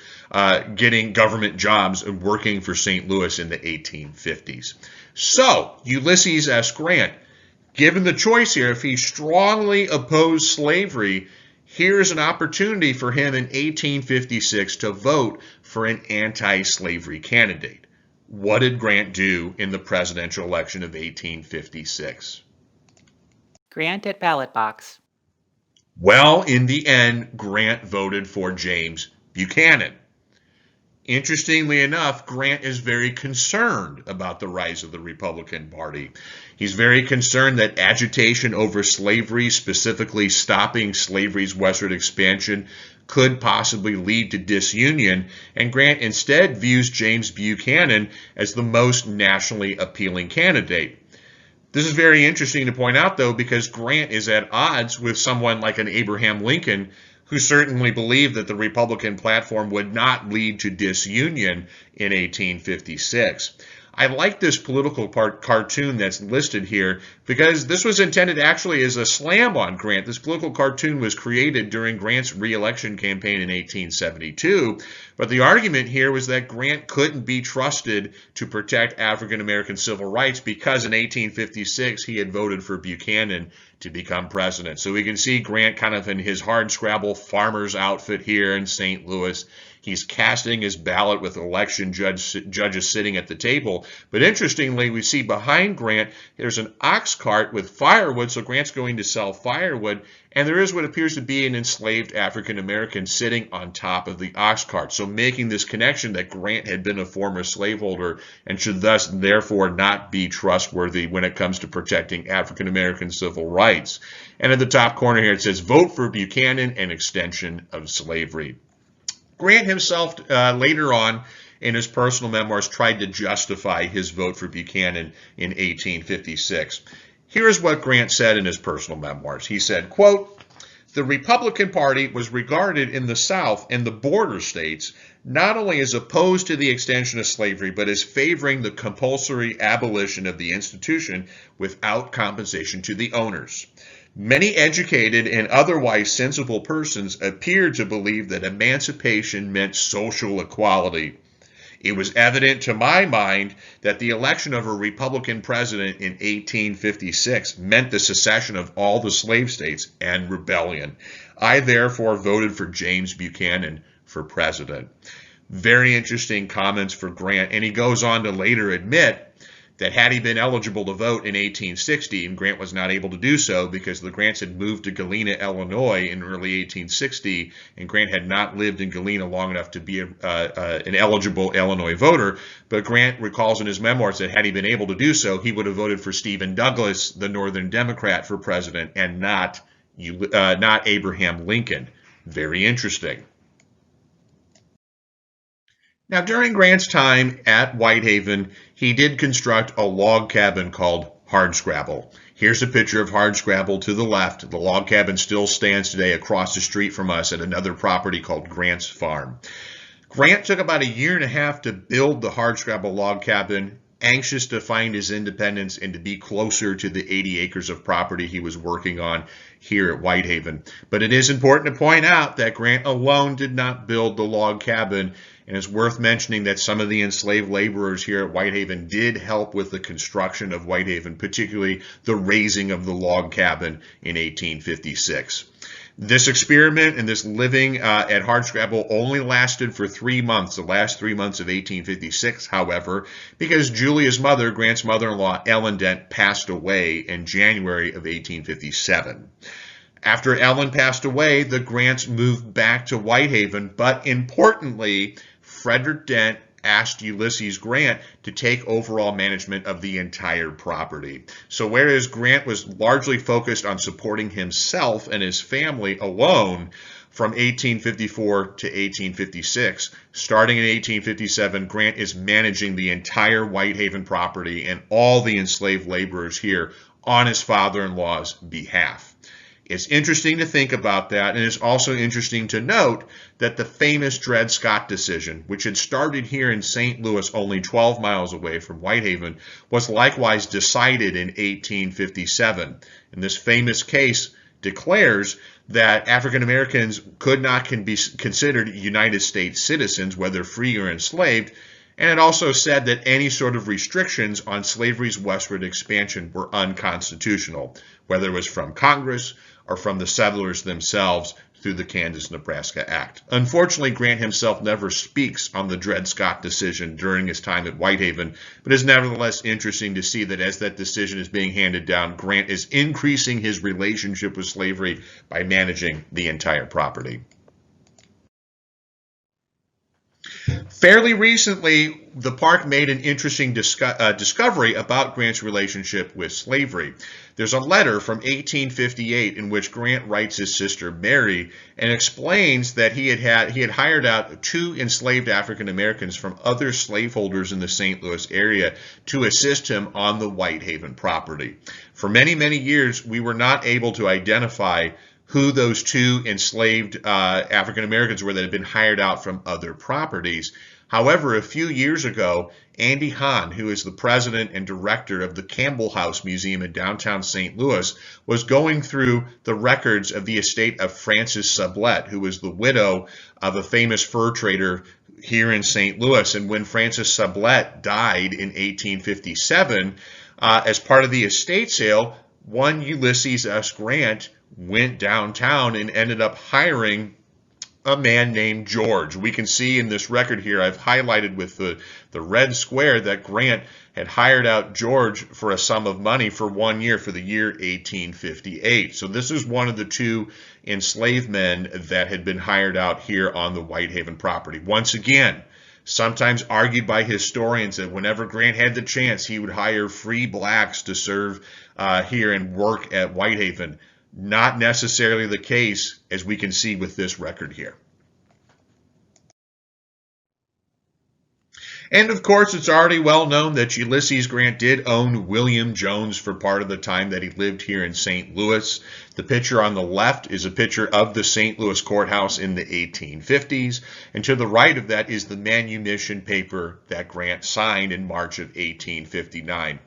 getting government jobs and working for St. Louis in the 1850s. So, Ulysses S. Grant, given the choice here, if he strongly opposed slavery, here's an opportunity for him in 1856 to vote for an anti-slavery candidate. What did Grant do in the presidential election of 1856? Grant at ballot box. Well, in the end, Grant voted for James Buchanan. Interestingly enough, Grant is very concerned about the rise of the Republican Party. He's very concerned that agitation over slavery, specifically stopping slavery's westward expansion, could possibly lead to disunion, and Grant instead views James Buchanan as the most nationally appealing candidate. This is very interesting to point out, though, because Grant is at odds with someone like an Abraham Lincoln, who certainly believed that the Republican platform would not lead to disunion in 1856. I like this political cartoon that's listed here because this was intended actually as a slam on Grant. This political cartoon was created during Grant's re-election campaign in 1872, but the argument here was that Grant couldn't be trusted to protect African American civil rights because in 1856 he had voted for Buchanan to become president. So we can see Grant kind of in his hardscrabble farmer's outfit here in St. Louis. He's casting his ballot with election judges sitting at the table. But interestingly, we see behind Grant, there's an ox cart with firewood. So Grant's going to sell firewood. And there is what appears to be an enslaved African American sitting on top of the ox cart. So making this connection that Grant had been a former slaveholder and should thus therefore not be trustworthy when it comes to protecting African American civil rights. And at the top corner here, it says, vote for Buchanan and extension of slavery. Grant himself, later on in his personal memoirs, tried to justify his vote for Buchanan in 1856. Here is what Grant said in his personal memoirs. He said, quote, "The Republican Party was regarded in the South and the border states not only as opposed to the extension of slavery, but as favoring the compulsory abolition of the institution without compensation to the owners. Many educated and otherwise sensible persons appeared to believe that emancipation meant social equality. It was evident to my mind that the election of a Republican president in 1856 meant the secession of all the slave states and rebellion. I therefore voted for James Buchanan for president." Very interesting comments for Grant, and he goes on to later admit that had he been eligible to vote in 1860, and Grant was not able to do so because the Grants had moved to Galena, Illinois in early 1860, and Grant had not lived in Galena long enough to be an eligible Illinois voter. But Grant recalls in his memoirs that had he been able to do so, he would have voted for Stephen Douglas, the Northern Democrat, for president, and not Abraham Lincoln. Very interesting. Now, during Grant's time at Whitehaven, he did construct a log cabin called Hardscrabble. Here's a picture of Hardscrabble to the left. The log cabin still stands today across the street from us at another property called Grant's Farm. Grant took about a year and a half to build the Hardscrabble log cabin, anxious to find his independence and to be closer to the 80 acres of property he was working on here at Whitehaven. But it is important to point out that Grant alone did not build the log cabin, and it's worth mentioning that some of the enslaved laborers here at Whitehaven did help with the construction of Whitehaven, particularly the raising of the log cabin in 1856. This experiment and this living at Hardscrabble only lasted for 3 months, the last 3 months of 1856, however, because Julia's mother, Grant's mother-in-law, Ellen Dent, passed away in January of 1857. After Ellen passed away, the Grants moved back to Whitehaven, but importantly, Frederick Dent asked Ulysses Grant to take overall management of the entire property. So whereas Grant was largely focused on supporting himself and his family alone from 1854 to 1856, starting in 1857, Grant is managing the entire Whitehaven property and all the enslaved laborers here on his father-in-law's behalf. It's interesting to think about that, and it's also interesting to note that the famous Dred Scott decision, which had started here in St. Louis, only 12 miles away from Whitehaven, was likewise decided in 1857. And this famous case declares that African Americans could not be considered United States citizens, whether free or enslaved, and it also said that any sort of restrictions on slavery's westward expansion were unconstitutional, whether it was from Congress or from the settlers themselves through the Kansas-Nebraska Act. Unfortunately, Grant himself never speaks on the Dred Scott decision during his time at Whitehaven, but it's nevertheless interesting to see that as that decision is being handed down, Grant is increasing his relationship with slavery by managing the entire property. Fairly recently, the park made an interesting discovery about Grant's relationship with slavery. There's a letter from 1858 in which Grant writes his sister Mary and explains that he had hired out 2 enslaved African Americans from other slaveholders in the St. Louis area to assist him on the Whitehaven property. For many, many years, we were not able to identify who those 2 enslaved African Americans were that had been hired out from other properties. However, a few years ago, Andy Hahn, who is the president and director of the Campbell House Museum in downtown St. Louis, was going through the records of the estate of Frances Sublette, who was the widow of a famous fur trader here in St. Louis. And when Frances Sublette died in 1857, as part of the estate sale, one Ulysses S. Grant went downtown and ended up hiring a man named George. We can see in this record here, I've highlighted with the red square that Grant had hired out George for a sum of money for 1 year, for the year 1858. So this is one of the 2 enslaved men that had been hired out here on the Whitehaven property. Once again, sometimes argued by historians that whenever Grant had the chance, he would hire free blacks to serve here and work at Whitehaven. Not necessarily the case, as we can see with this record here. And of course, it's already well known that Ulysses Grant did own William Jones for part of the time that he lived here in St. Louis. The picture on the left is a picture of the St. Louis courthouse in the 1850s, and to the right of that is the manumission paper that Grant signed in March of 1859.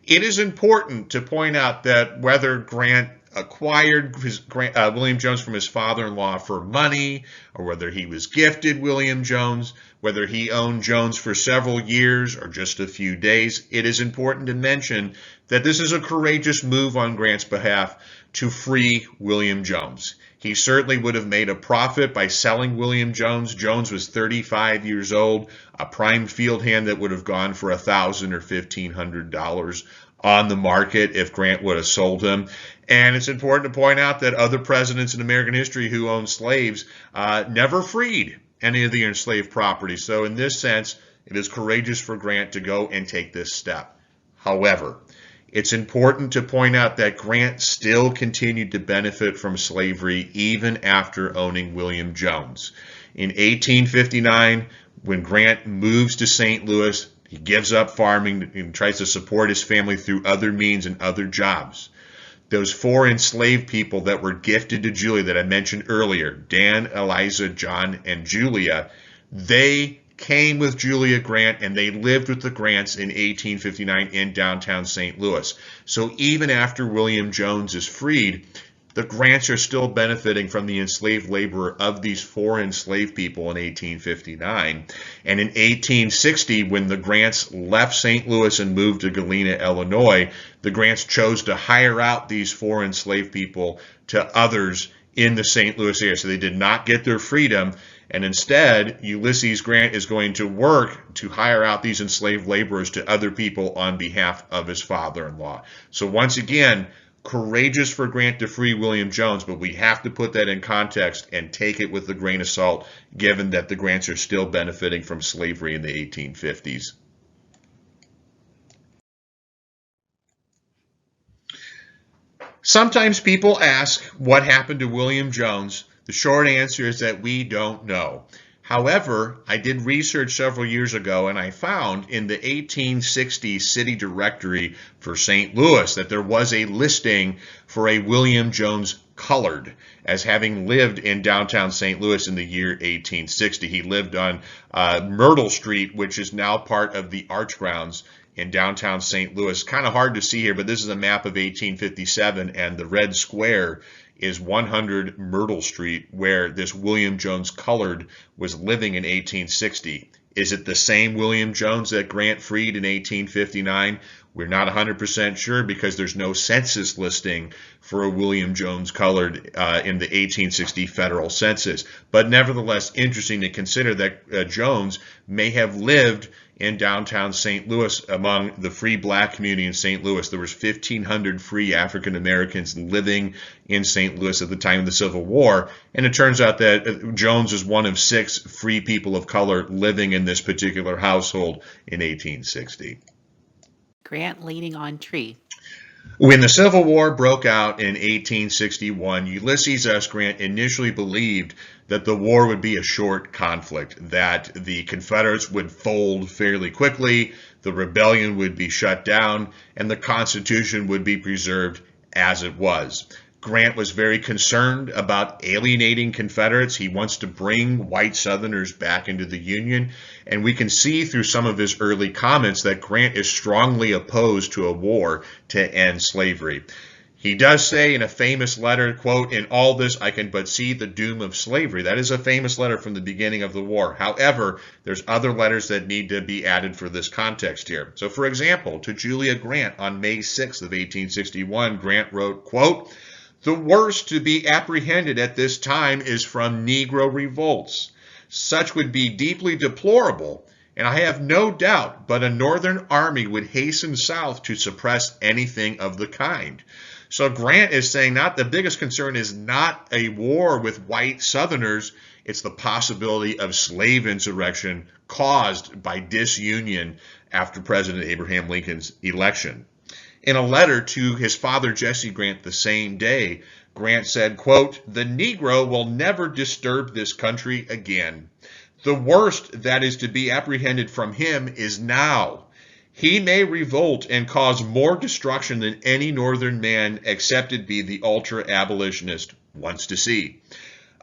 It is important to point out that whether Grant acquired William Jones from his father-in-law for money, or whether he was gifted William Jones, whether he owned Jones for several years or just a few days, it is important to mention that this is a courageous move on Grant's behalf to free William Jones. He certainly would have made a profit by selling William Jones. Jones was 35 years old, a prime field hand that would have gone for $1,000 or $1,500 on the market if Grant would have sold him. And it's important to point out that other presidents in American history who owned slaves never freed any of the enslaved property. So in this sense, it is courageous for Grant to go and take this step. However, it's important to point out that Grant still continued to benefit from slavery even after owning William Jones. In 1859, when Grant moves to St. Louis, he gives up farming and tries to support his family through other means and other jobs. Those 4 enslaved people that were gifted to Julia that I mentioned earlier, Dan, Eliza, John, and Julia, they came with Julia Grant and they lived with the Grants in 1859 in downtown St. Louis. So even after William Jones is freed, the Grants are still benefiting from the enslaved labor of these 4 enslaved people in 1859. And in 1860, when the Grants left St. Louis and moved to Galena, Illinois, the Grants chose to hire out these 4 enslaved people to others in the St. Louis area. So they did not get their freedom. And instead, Ulysses Grant is going to work to hire out these enslaved laborers to other people on behalf of his father-in-law. So once again, courageous for Grant to free William Jones, but we have to put that in context and take it with a grain of salt, given that the Grants are still benefiting from slavery in the 1850s. Sometimes people ask what happened to William Jones. The short answer is that we don't know. However, I did research several years ago and I found in the 1860 city directory for St. Louis that there was a listing for a William Jones Colored as having lived in downtown St. Louis in the year 1860. He lived on Myrtle Street, which is now part of the Arch Grounds in downtown St. Louis. Kind of hard to see here, but this is a map of 1857 and the red square is 100 Myrtle Street, where this William Jones Colored was living in 1860. Is it the same William Jones that Grant freed in 1859? We're not 100% sure because there's no census listing for a William Jones colored in the 1860 federal census. But nevertheless, interesting to consider that Jones may have lived in downtown St. Louis among the free black community in St. Louis. There was 1,500 free African Americans living in St. Louis at the time of the Civil War. And it turns out that Jones is one of 6 free people of color living in this particular household in 1860. Grant leaning on tree. When the Civil War broke out in 1861, Ulysses S. Grant initially believed that the war would be a short conflict, that the Confederates would fold fairly quickly, the rebellion would be shut down, and the Constitution would be preserved as it was. Grant was very concerned about alienating Confederates. He wants to bring white Southerners back into the Union. And we can see through some of his early comments that Grant is strongly opposed to a war to end slavery. He does say in a famous letter, quote, "In all this I can but see the doom of slavery." That is a famous letter from the beginning of the war. However, there's other letters that need to be added for this context here. So for example, to Julia Grant on May 6th of 1861, Grant wrote, quote, "The worst to be apprehended at this time is from Negro revolts. Such would be deeply deplorable, and I have no doubt but a Northern army would hasten south to suppress anything of the kind." So Grant is saying not the biggest concern is not a war with white Southerners, it's the possibility of slave insurrection caused by disunion after President Abraham Lincoln's election. In a letter to his father, Jesse Grant, the same day, Grant said, quote, "The Negro will never disturb this country again. The worst that is to be apprehended from him is now. He may revolt and cause more destruction than any Northern man, except it be the ultra-abolitionist, wants to see.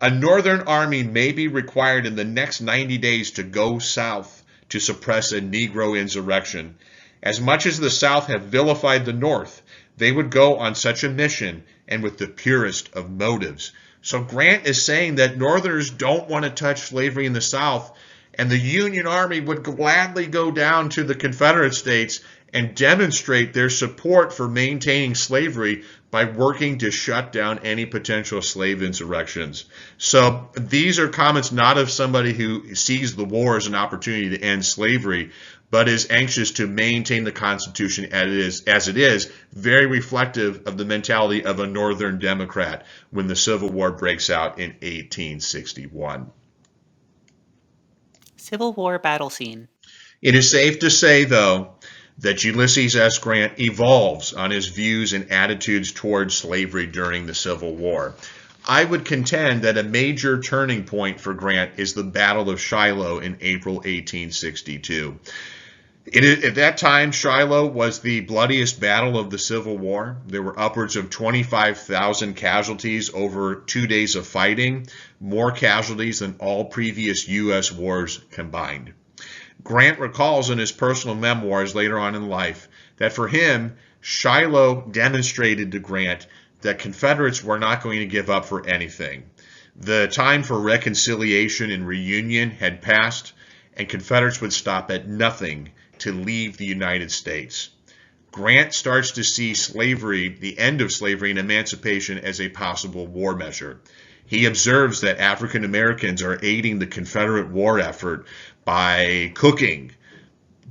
A Northern army may be required in the next 90 days to go south to suppress a Negro insurrection. As much as the South have vilified the North, they would go on such a mission and with the purest of motives." So Grant is saying that Northerners don't want to touch slavery in the South, and the Union Army would gladly go down to the Confederate States and demonstrate their support for maintaining slavery by working to shut down any potential slave insurrections. So these are comments not of somebody who sees the war as an opportunity to end slavery, but is anxious to maintain the Constitution as it is, very reflective of the mentality of a Northern Democrat when the Civil War breaks out in 1861. Civil War battle scene. It is safe to say, though, that Ulysses S. Grant evolves on his views and attitudes towards slavery during the Civil War. I would contend that a major turning point for Grant is the Battle of Shiloh in April 1862. At that time, Shiloh was the bloodiest battle of the Civil War. There were upwards of 25,000 casualties over 2 days of fighting, more casualties than all previous U.S. wars combined. Grant recalls in his personal memoirs later on in life that for him, Shiloh demonstrated to Grant that Confederates were not going to give up for anything. The time for reconciliation and reunion had passed, and Confederates would stop at nothing to leave the United States. Grant starts to see slavery, the end of slavery and emancipation, as a possible war measure. He observes that African Americans are aiding the Confederate war effort by cooking,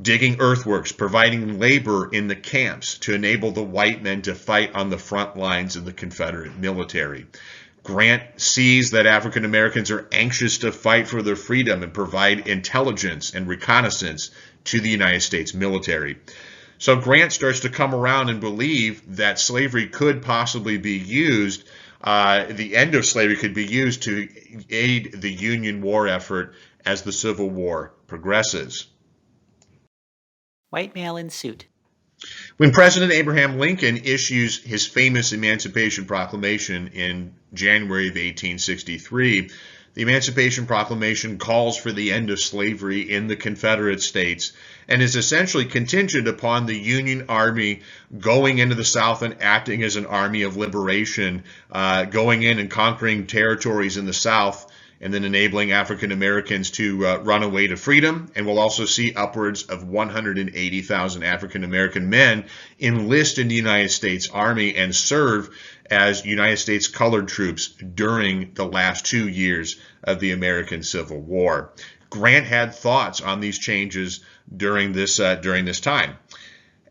digging earthworks, providing labor in the camps to enable the white men to fight on the front lines of the Confederate military. Grant sees that African Americans are anxious to fight for their freedom and provide intelligence and reconnaissance to the United States military. So Grant starts to come around and believe that slavery could possibly be used, the end of slavery could be used to aid the Union war effort as the Civil War progresses. White male in suit. When President Abraham Lincoln issues his famous Emancipation Proclamation in January of 1863, the Emancipation Proclamation calls for the end of slavery in the Confederate States and is essentially contingent upon the Union Army going into the South and acting as an army of liberation, going in and conquering territories in the South and then enabling African Americans to run away to freedom. And we'll also see upwards of 180,000 African American men enlist in the United States Army and serve as United States colored troops during the last 2 years of the American Civil War. Grant had thoughts on these changes during this time.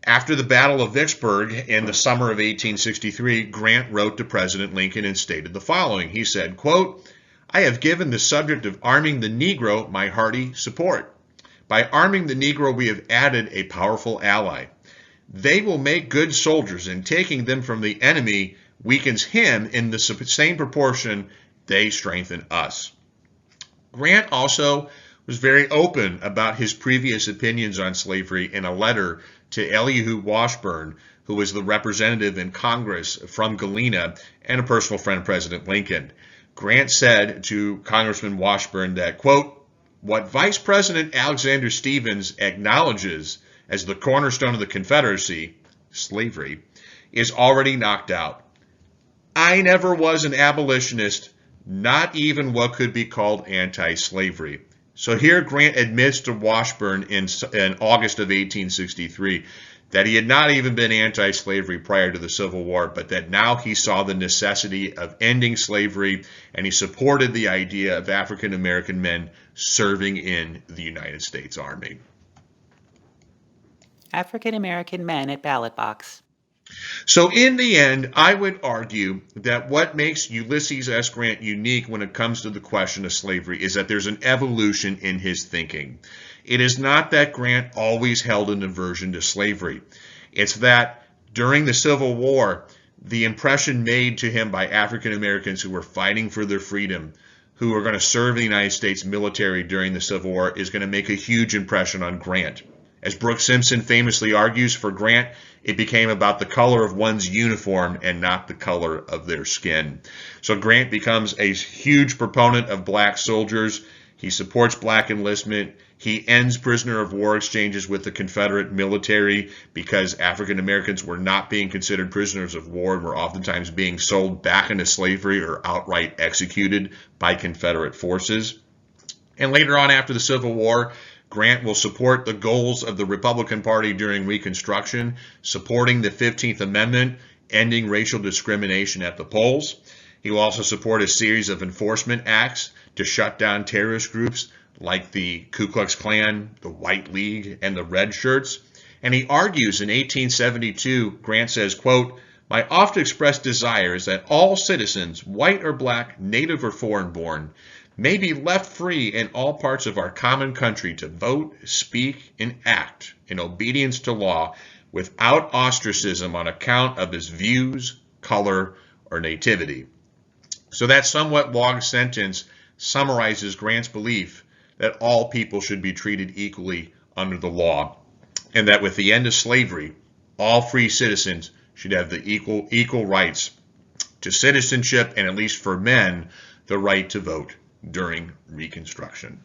After the Battle of Vicksburg in the summer of 1863, Grant wrote to President Lincoln and stated the following. He said, quote, "I have given the subject of arming the Negro my hearty support. By arming the Negro, we have added a powerful ally. They will make good soldiers, and taking them from the enemy weakens him in the same proportion they strengthen us." Grant also was very open about his previous opinions on slavery in a letter to Elihu Washburn, who was the representative in Congress from Galena and a personal friend of President Lincoln. Grant said to Congressman Washburn that, quote, "What Vice President Alexander Stephens acknowledges as the cornerstone of the Confederacy, slavery, is already knocked out. I never was an abolitionist, not even what could be called anti-slavery." So here Grant admits to Washburn in August of 1863 that he had not even been anti-slavery prior to the Civil War, but that now he saw the necessity of ending slavery, and he supported the idea of African American men serving in the United States Army. African American men at ballot box. So in the end, I would argue that what makes Ulysses S. Grant unique when it comes to the question of slavery is that there's an evolution in his thinking. It is not that Grant always held an aversion to slavery. It's that during the Civil War, the impression made to him by African Americans who were fighting for their freedom, who were going to serve the United States military during the Civil War, is going to make a huge impression on Grant. As Brooke Simpson famously argues, for Grant, it became about the color of one's uniform and not the color of their skin. So Grant becomes a huge proponent of black soldiers. He supports black enlistment. He ends prisoner of war exchanges with the Confederate military because African Americans were not being considered prisoners of war and were oftentimes being sold back into slavery or outright executed by Confederate forces. And later on, after the Civil War, Grant will support the goals of the Republican Party during Reconstruction, supporting the 15th Amendment, ending racial discrimination at the polls. He will also support a series of enforcement acts to shut down terrorist groups like the Ku Klux Klan, the White League, and the Red Shirts. And he argues in 1872, Grant says, quote, "My oft expressed desire is that all citizens, white or black, native or foreign born, may be left free in all parts of our common country to vote, speak, and act in obedience to law without ostracism on account of his views, color, or nativity." So that somewhat long sentence summarizes Grant's belief that all people should be treated equally under the law, and that with the end of slavery, all free citizens should have the equal rights to citizenship, and at least for men, the right to vote during Reconstruction.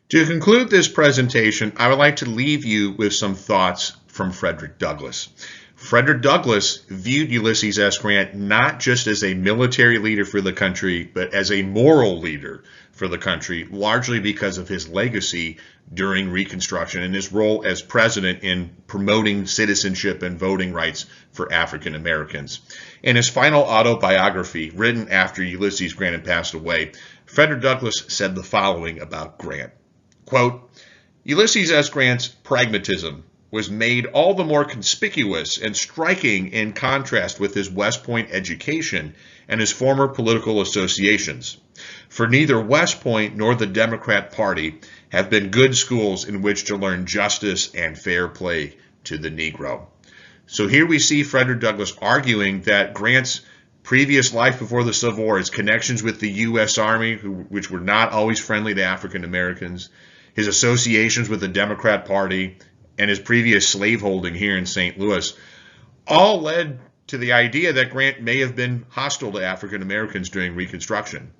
To conclude this presentation, I would like to leave you with some thoughts from Frederick Douglass. Frederick Douglass viewed Ulysses S. Grant not just as a military leader for the country, but as a moral leader for the country, largely because of his legacy during Reconstruction and his role as president in promoting citizenship and voting rights for African Americans. In his final autobiography, written after Ulysses Grant had passed away, Frederick Douglass said the following about Grant, quote, "Ulysses S. Grant's pragmatism was made all the more conspicuous and striking in contrast with his West Point education and his former political associations. For neither West Point nor the Democrat Party have been good schools in which to learn justice and fair play to the Negro." So here we see Frederick Douglass arguing that Grant's previous life before the Civil War, his connections with the U.S. Army, which were not always friendly to African Americans, his associations with the Democrat Party, and his previous slaveholding here in St. Louis, all led to the idea that Grant may have been hostile to African Americans during Reconstruction.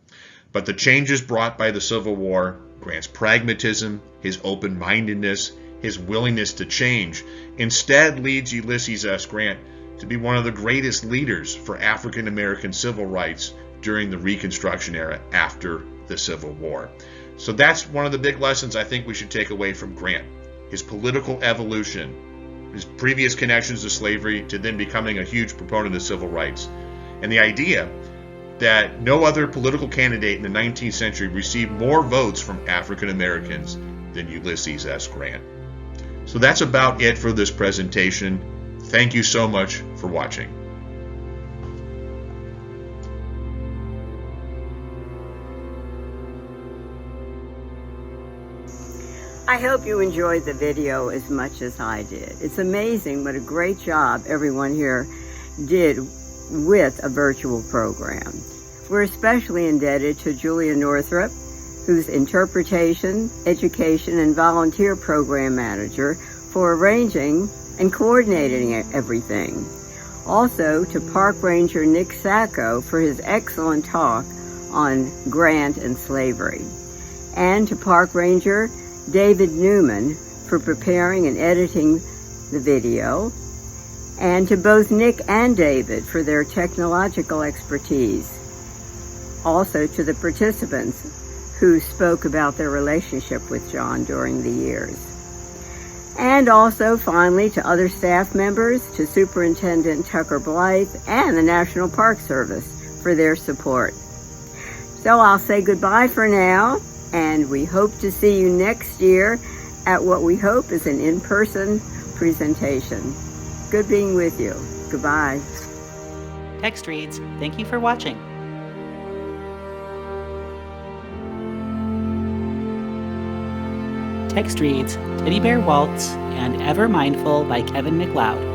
But the changes brought by the Civil War, Grant's pragmatism, his open-mindedness, his willingness to change, instead leads Ulysses S. Grant to be one of the greatest leaders for African American civil rights during the Reconstruction era after the Civil War. So that's one of the big lessons I think we should take away from Grant. His political evolution, his previous connections to slavery to then becoming a huge proponent of civil rights, and the idea that no other political candidate in the 19th century received more votes from African Americans than Ulysses S. Grant. So that's about it for this presentation. Thank you so much for watching. I hope you enjoyed the video as much as I did. It's amazing what a great job everyone here did with a virtual program. We're especially indebted to Julia Northrup, who's Interpretation, Education, and Volunteer Program Manager, for arranging and coordinating everything. Also to Park Ranger Nick Sacco for his excellent talk on Grant and slavery. And to Park Ranger David Newman for preparing and editing the video, and to both Nick and David for their technological expertise. Also to the participants who spoke about their relationship with John during the years. And also finally to other staff members, to Superintendent Tucker Blythe and the National Park Service for their support. So I'll say goodbye for now, and we hope to see you next year at what we hope is an in-person presentation. Good being with you. Goodbye. Text reads, thank you for watching. Text reads, Teddy Bear Waltz and Ever Mindful by Kevin MacLeod.